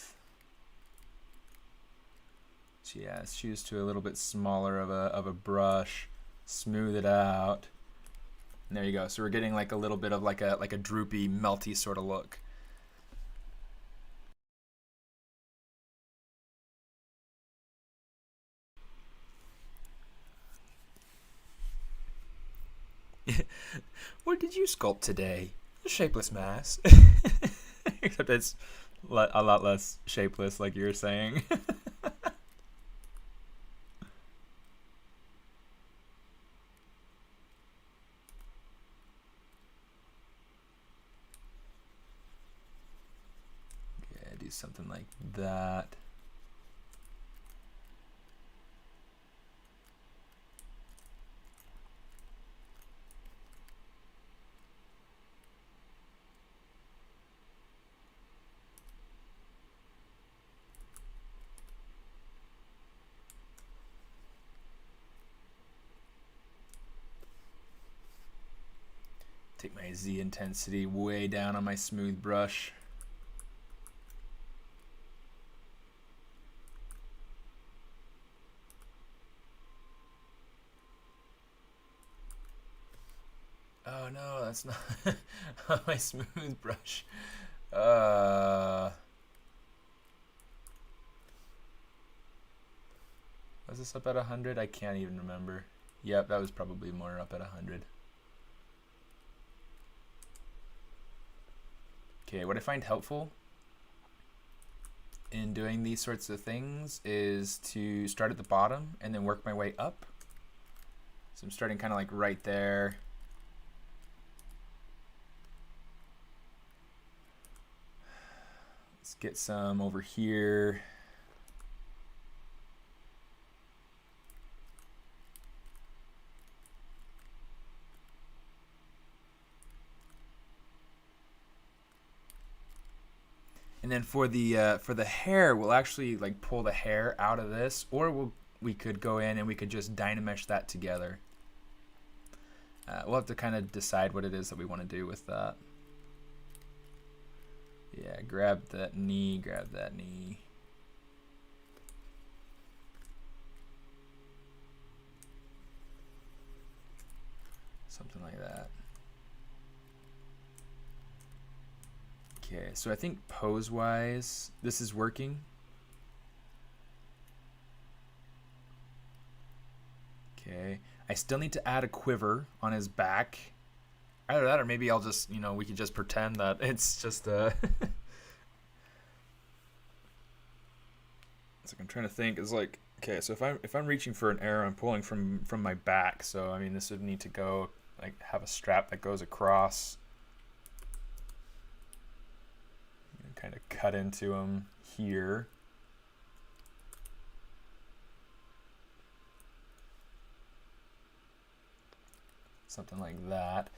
Yeah, let's choose to a little bit smaller of a brush, smooth it out, and there you go. So we're getting like a little bit of like a droopy, melty sort of look. What did you sculpt today? A shapeless mass. Except it's a lot less shapeless, like you were saying. Something like that. Take my Z intensity way down on my smooth brush. Oh no, that's not my smooth brush. Was this up at 100? I can't even remember. Yep, that was probably more up at 100. Okay, what I find helpful in doing these sorts of things is to start at the bottom and then work my way up. So I'm starting kind of like right there. Let's get some over here. And then for the hair, we'll actually like pull the hair out of this, or we could go in and we could just dynamesh that together. We'll have to kind of decide what it is that we want to do with that. Yeah, grab that knee, grab that knee. Something like that. Okay, so I think pose-wise, this is working. Okay, I still need to add a quiver on his back. Either that, or maybe I'll just, you know, we could just pretend that it's just a. It's like I'm trying to think. It's like, okay, so if I'm reaching for an arrow, I'm pulling from my back. So I mean, this would need to go like have a strap that goes across. Kind of cut into him here. something like that.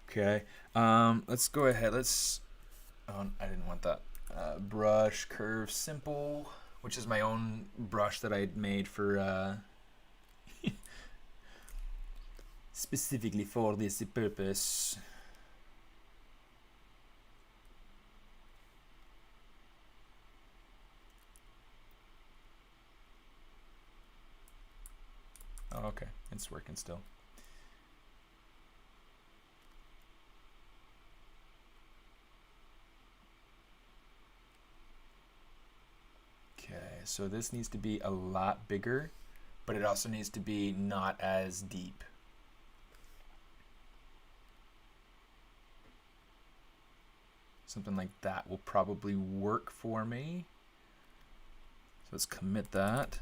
Okay, let's go ahead. Let's. Oh, I didn't want that. Brush curve simple, which is my own brush that I made for specifically for this purpose. Oh, okay, it's working still. Okay, so this needs to be a lot bigger, but it also needs to be not as deep. Something like that will probably work for me. So let's commit that.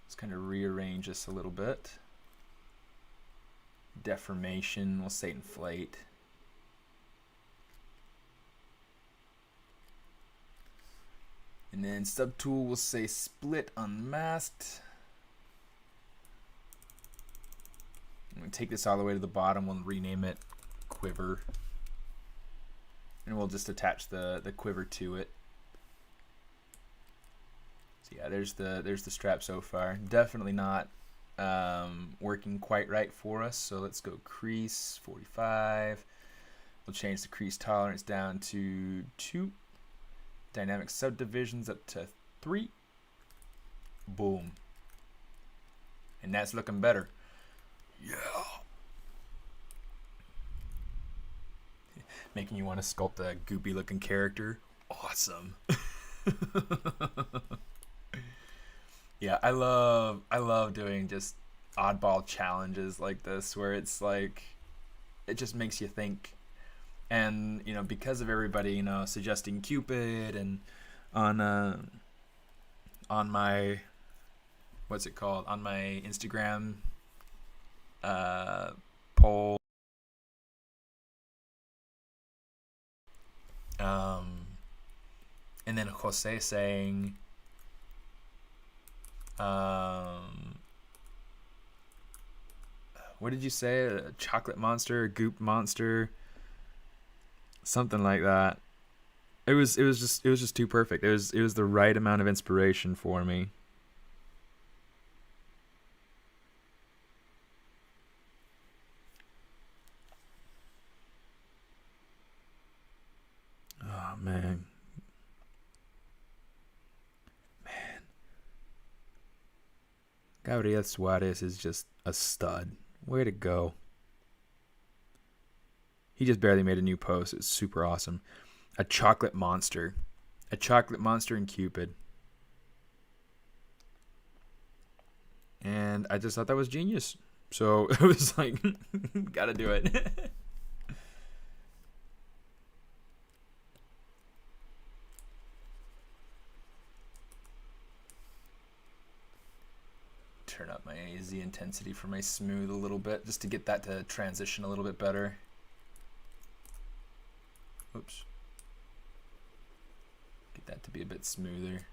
Let's kind of rearrange this a little bit. Deformation, we'll say inflate. And then subtool, we'll say split unmasked. I'm going to take this all the way to the bottom. We'll rename it quiver. And we'll just attach the quiver to it. So yeah, there's the strap so far. Definitely not working quite right for us. So let's go crease 45. We'll change the crease tolerance down to 2. Dynamic subdivisions up to 3. Boom. And that's looking better. Yeah. Making you want to sculpt a goopy looking character. Awesome. Yeah, I love doing just oddball challenges like this where it's like it just makes you think. And you know, because of everybody, you know, suggesting Cupid and on my what's it called, on my Instagram poll, and then Jose saying what did you say, a chocolate monster, a goop monster, something like that. It was just too perfect. It was the right amount of inspiration for me. Oh man. Gabriel Suarez is just a stud. Way to go. He just barely made a new post. It's super awesome. A chocolate monster. A chocolate monster in Cupid. And I just thought that was genius. So it was like, gotta do it. Turn up my Z intensity for my smooth a little bit, just to get that to transition a little bit better. Oops. Get that to be a bit smoother.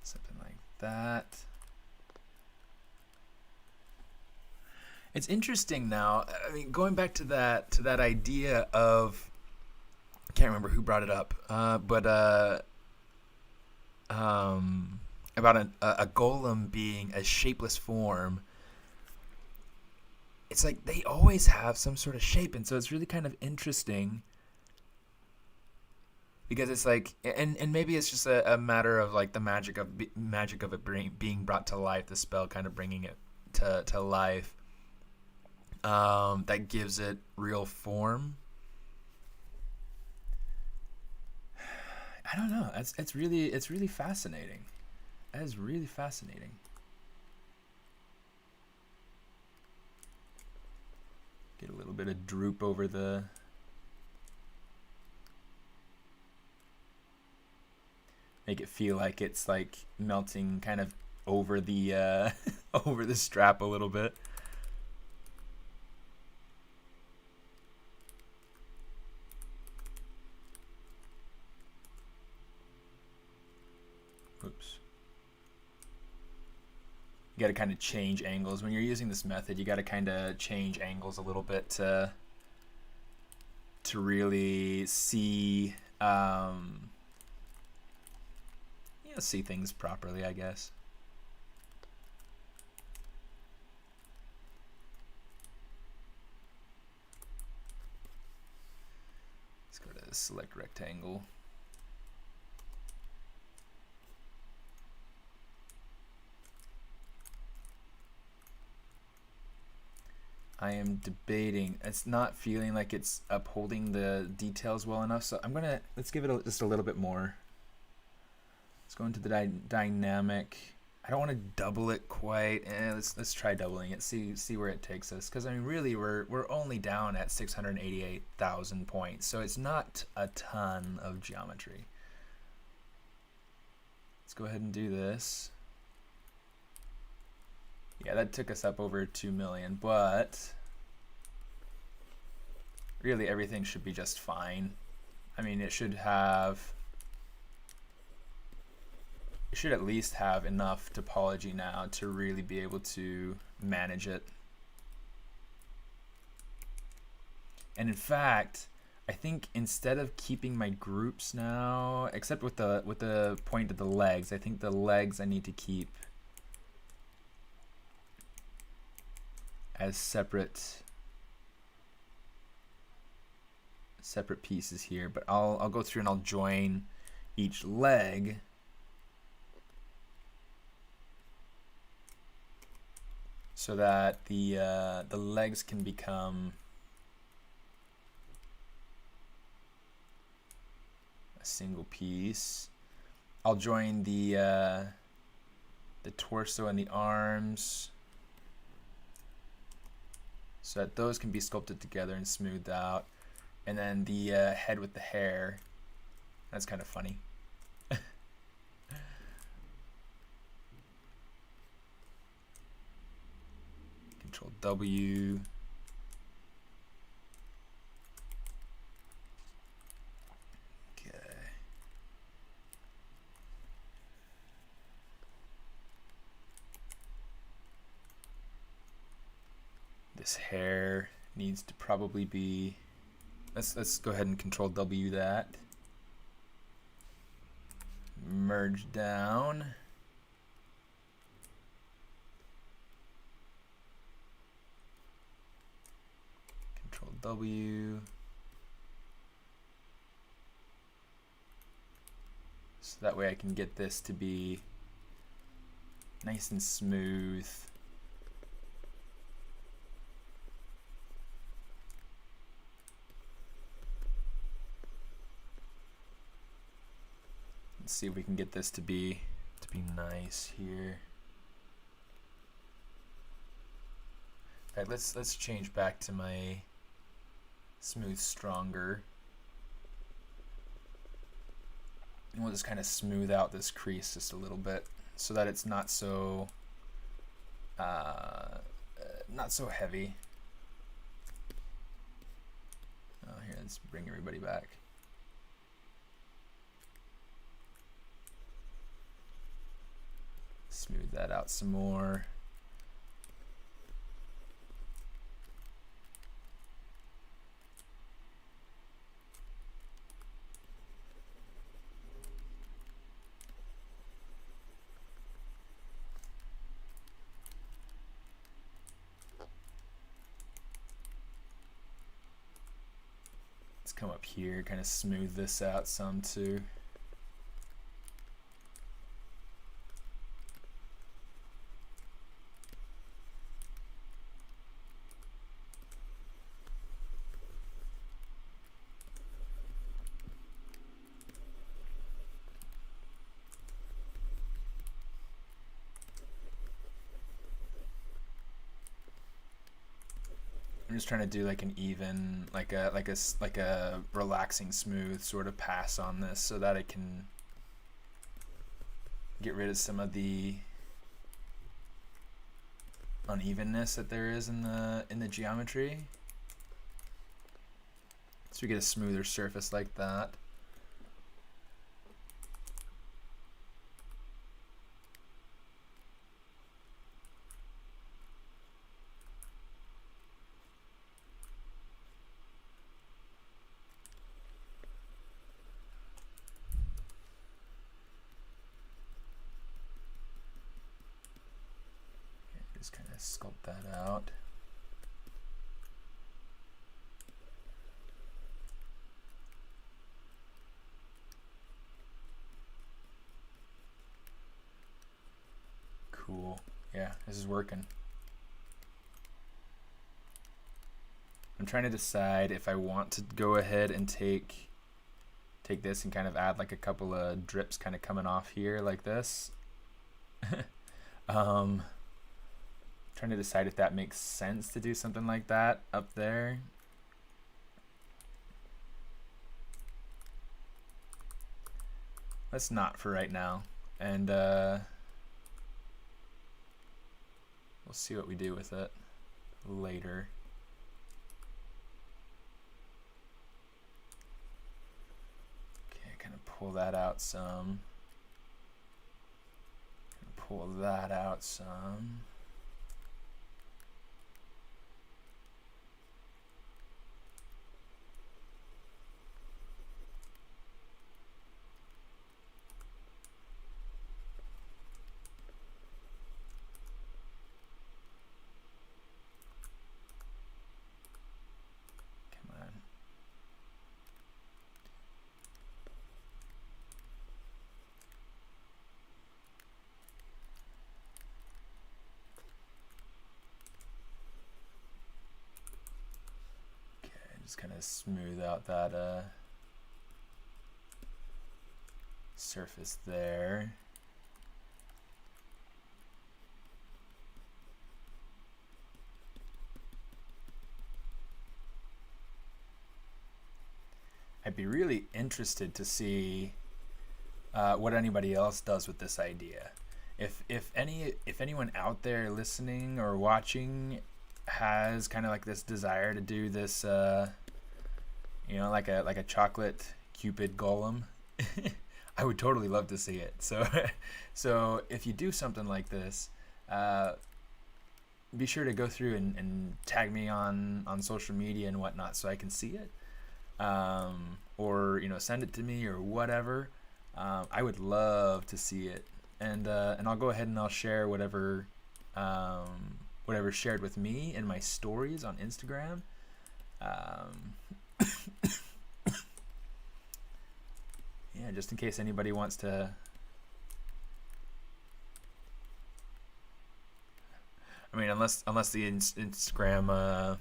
Something like that. It's interesting now. I mean, going back to that idea of, I can't remember who brought it up, but about a golem being a shapeless form. It's like they always have some sort of shape, and so it's really kind of interesting. Because it's like, and maybe it's just a matter of like the magic of it being brought to life, the spell kind of bringing it to life, that gives it real form. I don't know. It's really fascinating. That is really fascinating. Get a little bit of droop over the make it feel like it's like melting kind of over the over the strap a little bit. Oops. You got to kind of change angles when you're using this method. You got to kind of change angles a little bit to really see see things properly, I guess. Let's go to select rectangle. I am debating. It's not feeling like it's upholding the details well enough, so I'm gonna, let's give it just a little bit more. Let's go into the dynamic. I don't want to double it quite. Let's try doubling it. See where it takes us. Because I mean, really, we're only down at 688,000 points, so it's not a ton of geometry. Let's go ahead and do this. Yeah, that took us up over 2 million, but really everything should be just fine. I mean, it should at least have enough topology now to really be able to manage it. And in fact, I think instead of keeping my groups now, except with the point of the legs, I think the legs I need to keep as separate pieces here. But I'll go through and I'll join each leg. So that the legs can become a single piece. I'll join the torso and the arms so that those can be sculpted together and smoothed out. And then the head with the hair. That's kind of funny. Control W. Okay. This hair needs to probably be, let's go ahead and Control W that. Merge down. Control W. So that way I can get this to be nice and smooth. Let's see if we can get this to be nice here. All right, let's change back to my smooth stronger. And we'll just kind of smooth out this crease just a little bit so that it's not so heavy. Oh, here, let's bring everybody back. Smooth that out some more. Let's come up here, kind of smooth this out some too. I'm just trying to do like an even, like a relaxing, smooth sort of pass on this, so that I can get rid of some of the unevenness that there is in the geometry. So we get a smoother surface like that. Just kind of sculpt that out. Cool. Yeah, this is working. I'm trying to decide if I want to go ahead and take this and kind of add like a couple of drips kind of coming off here like this. Trying to decide if that makes sense to do something like that up there. Let's not for right now, and we'll see what we do with it later. Okay, kind of pull that out some. Pull that out some. Just kind of smooth out that surface there. I'd be really interested to see what anybody else does with this idea. If anyone out there listening or watching has kind of like this desire to do this, you know, like a chocolate Cupid golem, I would totally love to see it. So if you do something like this, be sure to go through and tag me on social media and whatnot so I can see it, or you know, send it to me or whatever. I would love to see it, and I'll go ahead and I'll share whatever shared with me in my stories on Instagram. Yeah, just in case anybody wants to. I mean, unless the Instagram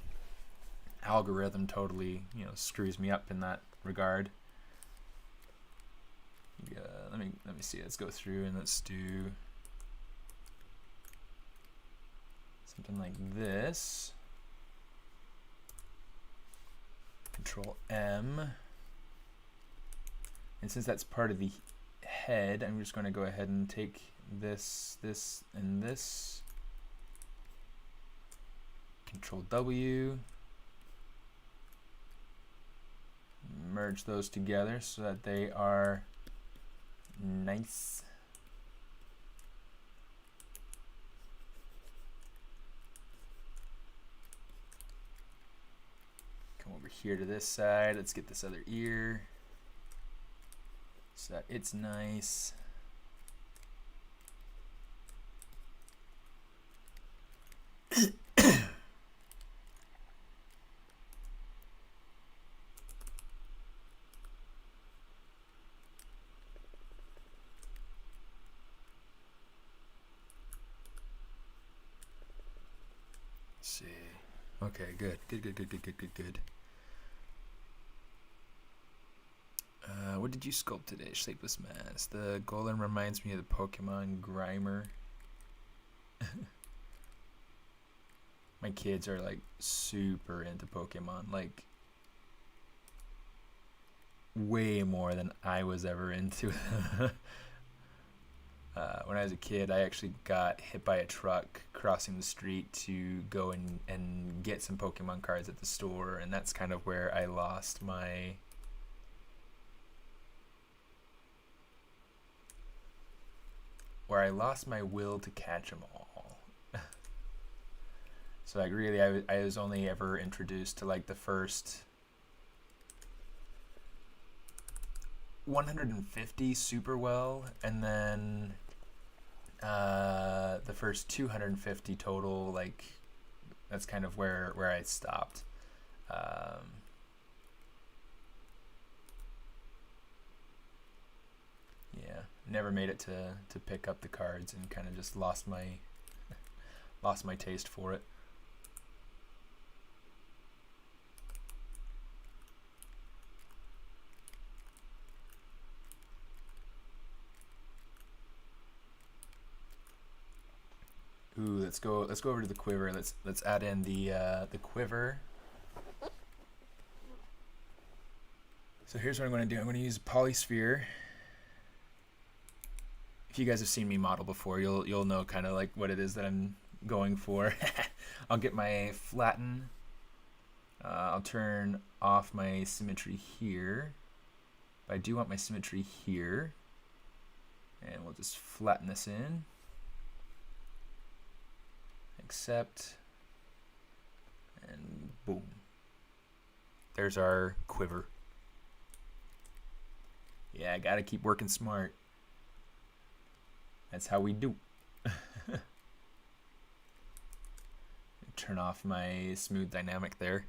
algorithm totally, you know, screws me up in that regard. Yeah, let me see. Let's go through and let's do something like this. Control M. And since that's part of the head, I'm just going to go ahead and take this, and this. Control W. Merge those together so that they are nice. Come over here to this side. Let's get this other ear so that it's nice. See. Okay, good. What did you sculpt today? Shapeless mass. The golem reminds me of the Pokemon Grimer. my kids are like super into Pokemon, like way more than I was ever into. When I was a kid, I actually got hit by a truck crossing the street to go and get some Pokemon cards at the store, and that's kind of where I lost my will to catch them all. So like really, I was only ever introduced to like the first 150 super well, and then the first 250 total, like that's kind of where I stopped. Yeah, never made it to pick up the cards, and kind of just lost my taste for it. Ooh, let's go over to the quiver. Let's add in the quiver. So here's what I'm going to do. I'm going to use polysphere. If you guys have seen me model before, you'll know kind of like what it is that I'm going for. I'll get my flatten. I'll turn off my symmetry here. But I do want my symmetry here, and we'll just flatten this in. Accept, and boom. There's our quiver. Yeah, I gotta keep working smart. That's how we do. Turn off my smooth dynamic there.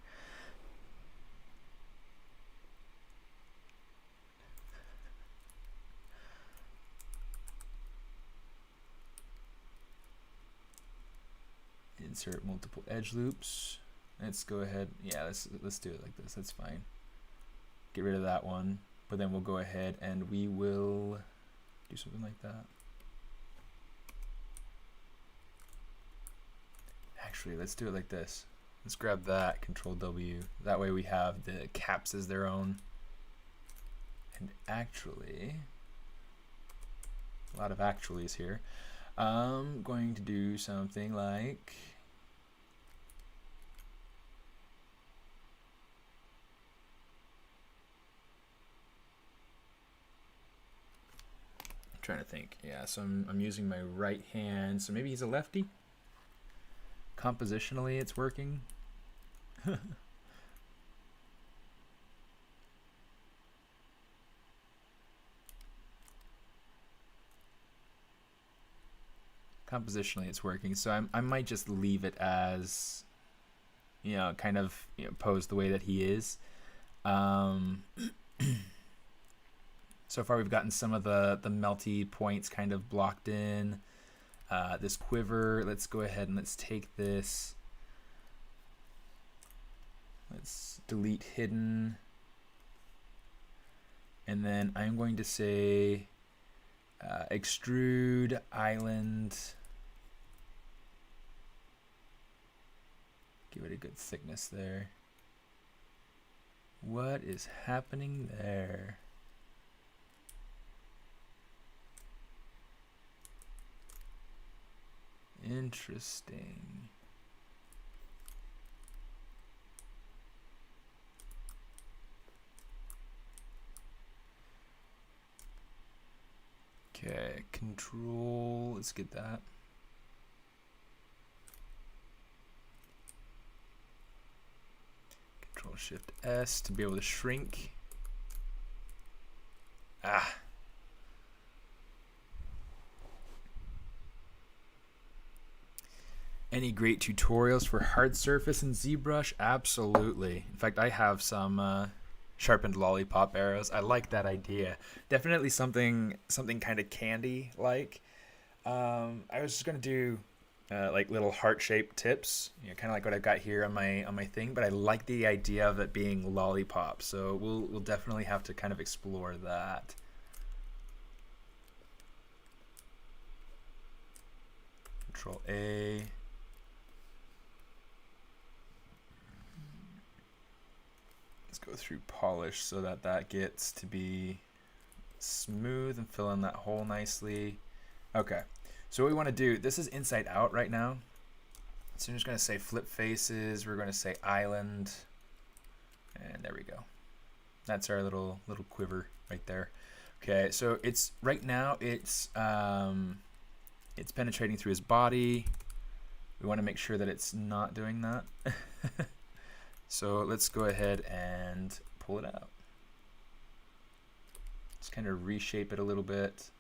Insert multiple edge loops. Let's go ahead. Yeah, let's do it like this. That's fine. Get rid of that one, but then we'll go ahead and we will do something like that. Actually, let's do it like this. Let's grab that, Control W. That way we have the caps as their own. And actually, a lot of actuallys here. I'm going to do something like, I'm trying to think. Yeah, so I'm using my right hand. So maybe he's a lefty. Compositionally, it's working. Compositionally, it's working. So I might just leave it as, you know, kind of, you know, posed the way that he is. So far, we've gotten some of the melty points kind of blocked in. This quiver, let's go ahead and let's take this. Let's delete hidden. And then I'm going to say extrude island. Give it a good thickness there. What is happening there? Interesting. Okay, control, let's get that. Control Shift S to be able to shrink. Ah. Any great tutorials for hard surface in ZBrush? Absolutely. In fact, I have some sharpened lollipop arrows. I like that idea. Definitely something kind of candy-like. I was just gonna do like little heart-shaped tips, you know, kind of like what I've got here on my thing. But I like the idea of it being lollipop. So we'll definitely have to kind of explore that. Control A. go through polish so that that gets to be smooth and fill in that hole nicely. Okay, so what we want to do, this is inside out right now. So I'm just going to say flip faces. We're going to say island. And there we go. That's our little quiver right there. Okay, so it's right now it's penetrating through his body. We want to make sure that it's not doing that. So let's go ahead and pull it out. Just kind of reshape it a little bit.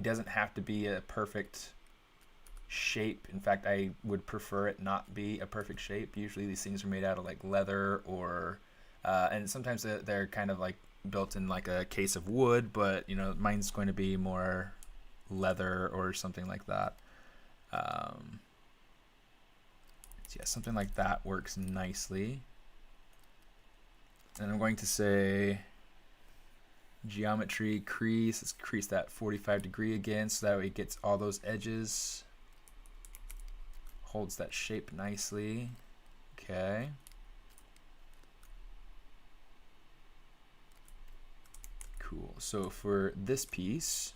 It doesn't have to be a perfect shape. In fact, I would prefer it not be a perfect shape. Usually these things are made out of like leather or and sometimes they're kind of like built in like a case of wood, but you know, mine's going to be more leather or something like that. So yeah, something like that works nicely. And I'm going to say geometry crease. Let's crease that 45 degree again so that way it gets all those edges. Holds that shape nicely. Okay. Cool. So for this piece,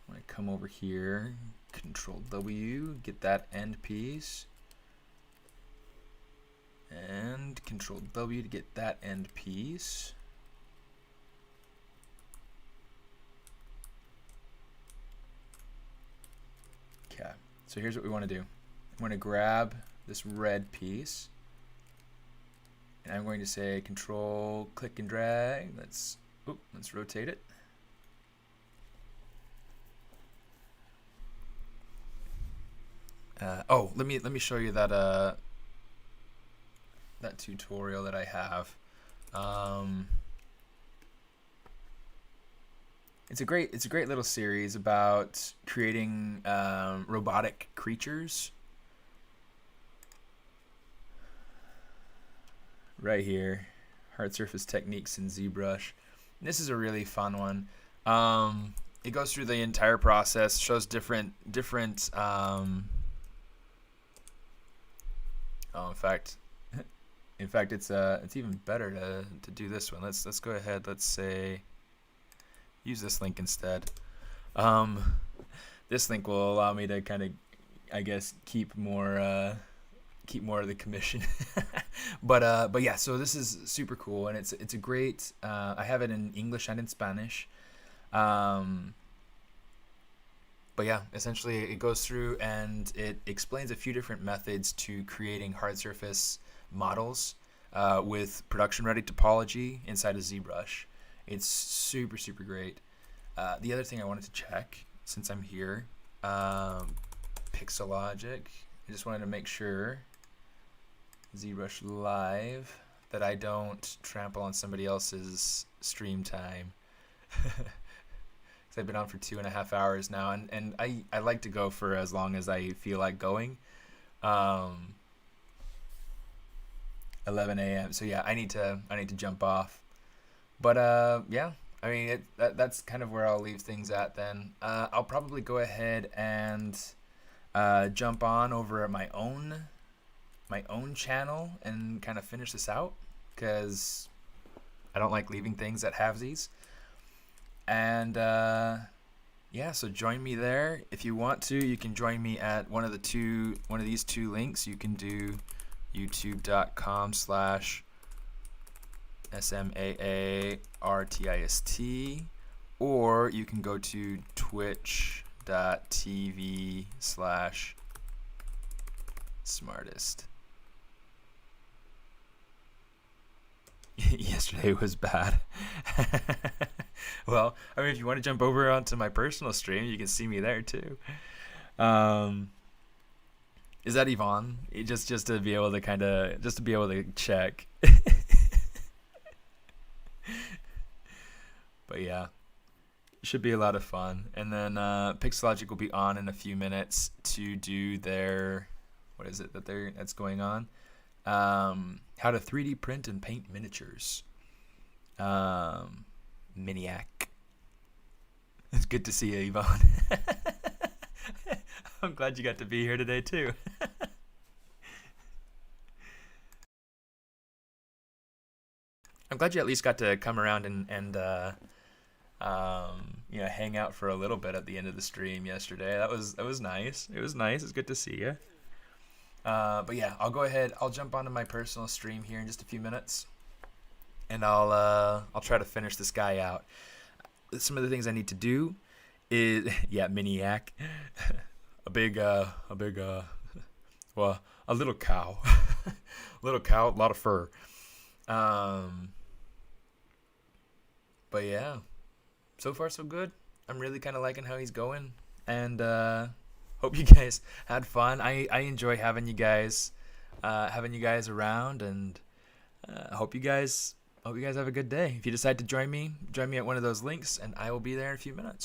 I'm going to come over here, Control W, get that end piece, and Control W to get that end piece. Okay, so here's what we want to do. I'm going to grab this red piece, and I'm going to say Control, click and drag. Let's rotate it. Oh, let me show you that that tutorial that I have. It's a great little series about creating robotic creatures. Right here, hard surface techniques in ZBrush. This is a really fun one. It goes through the entire process, shows different oh, in fact, it's even better to do this one. Let's go ahead. Let's say use this link instead. This link will allow me to kind of, I guess, keep more of the commission. but yeah, so this is super cool, and it's a great. I have it in English and in Spanish. But yeah, essentially it goes through and it explains a few different methods to creating hard surface models with production ready topology inside of ZBrush. It's super great. The other thing I wanted to check since I'm here, Pixologic. I just wanted to make sure ZBrush Live that I don't trample on somebody else's stream time. I've been on for 2.5 hours now, and I like to go for as long as I feel like going. 11 a.m. So yeah, I need to jump off. But yeah, I mean that's kind of where I'll leave things at then. I'll probably go ahead and jump on over at my own channel and kind of finish this out, because I don't like leaving things at halvesies. And yeah, so join me there if you want to. You can join me at one of these two links. You can do youtube.com/SMAARTIST, or you can go to twitch.tv/SMAARTIST. Yesterday was bad. Well, I mean, if you want to jump over onto my personal stream, you can see me there too. Is that Yvonne? Just to be able to check. But yeah, it should be a lot of fun. And then Pixologic will be on in a few minutes to do their, what is it that's going on? How to 3D print and paint miniatures. Miniac. It's good to see you, Yvonne. I'm glad you got to be here today too. I'm glad you at least got to come around and hang out for a little bit at the end of the stream yesterday. That was nice. It was nice. It's good to see you. But yeah, I'll go ahead. I'll jump onto my personal stream here in just a few minutes, and I'll try to finish this guy out. Some of the things I need to do is Miniac, a little cow, little cow, a lot of fur. But yeah, so far so good. I'm really kind of liking how he's going, and hope you guys had fun. I enjoy having you guys around, and hope you guys have a good day. If you decide to join me at one of those links, and I will be there in a few minutes.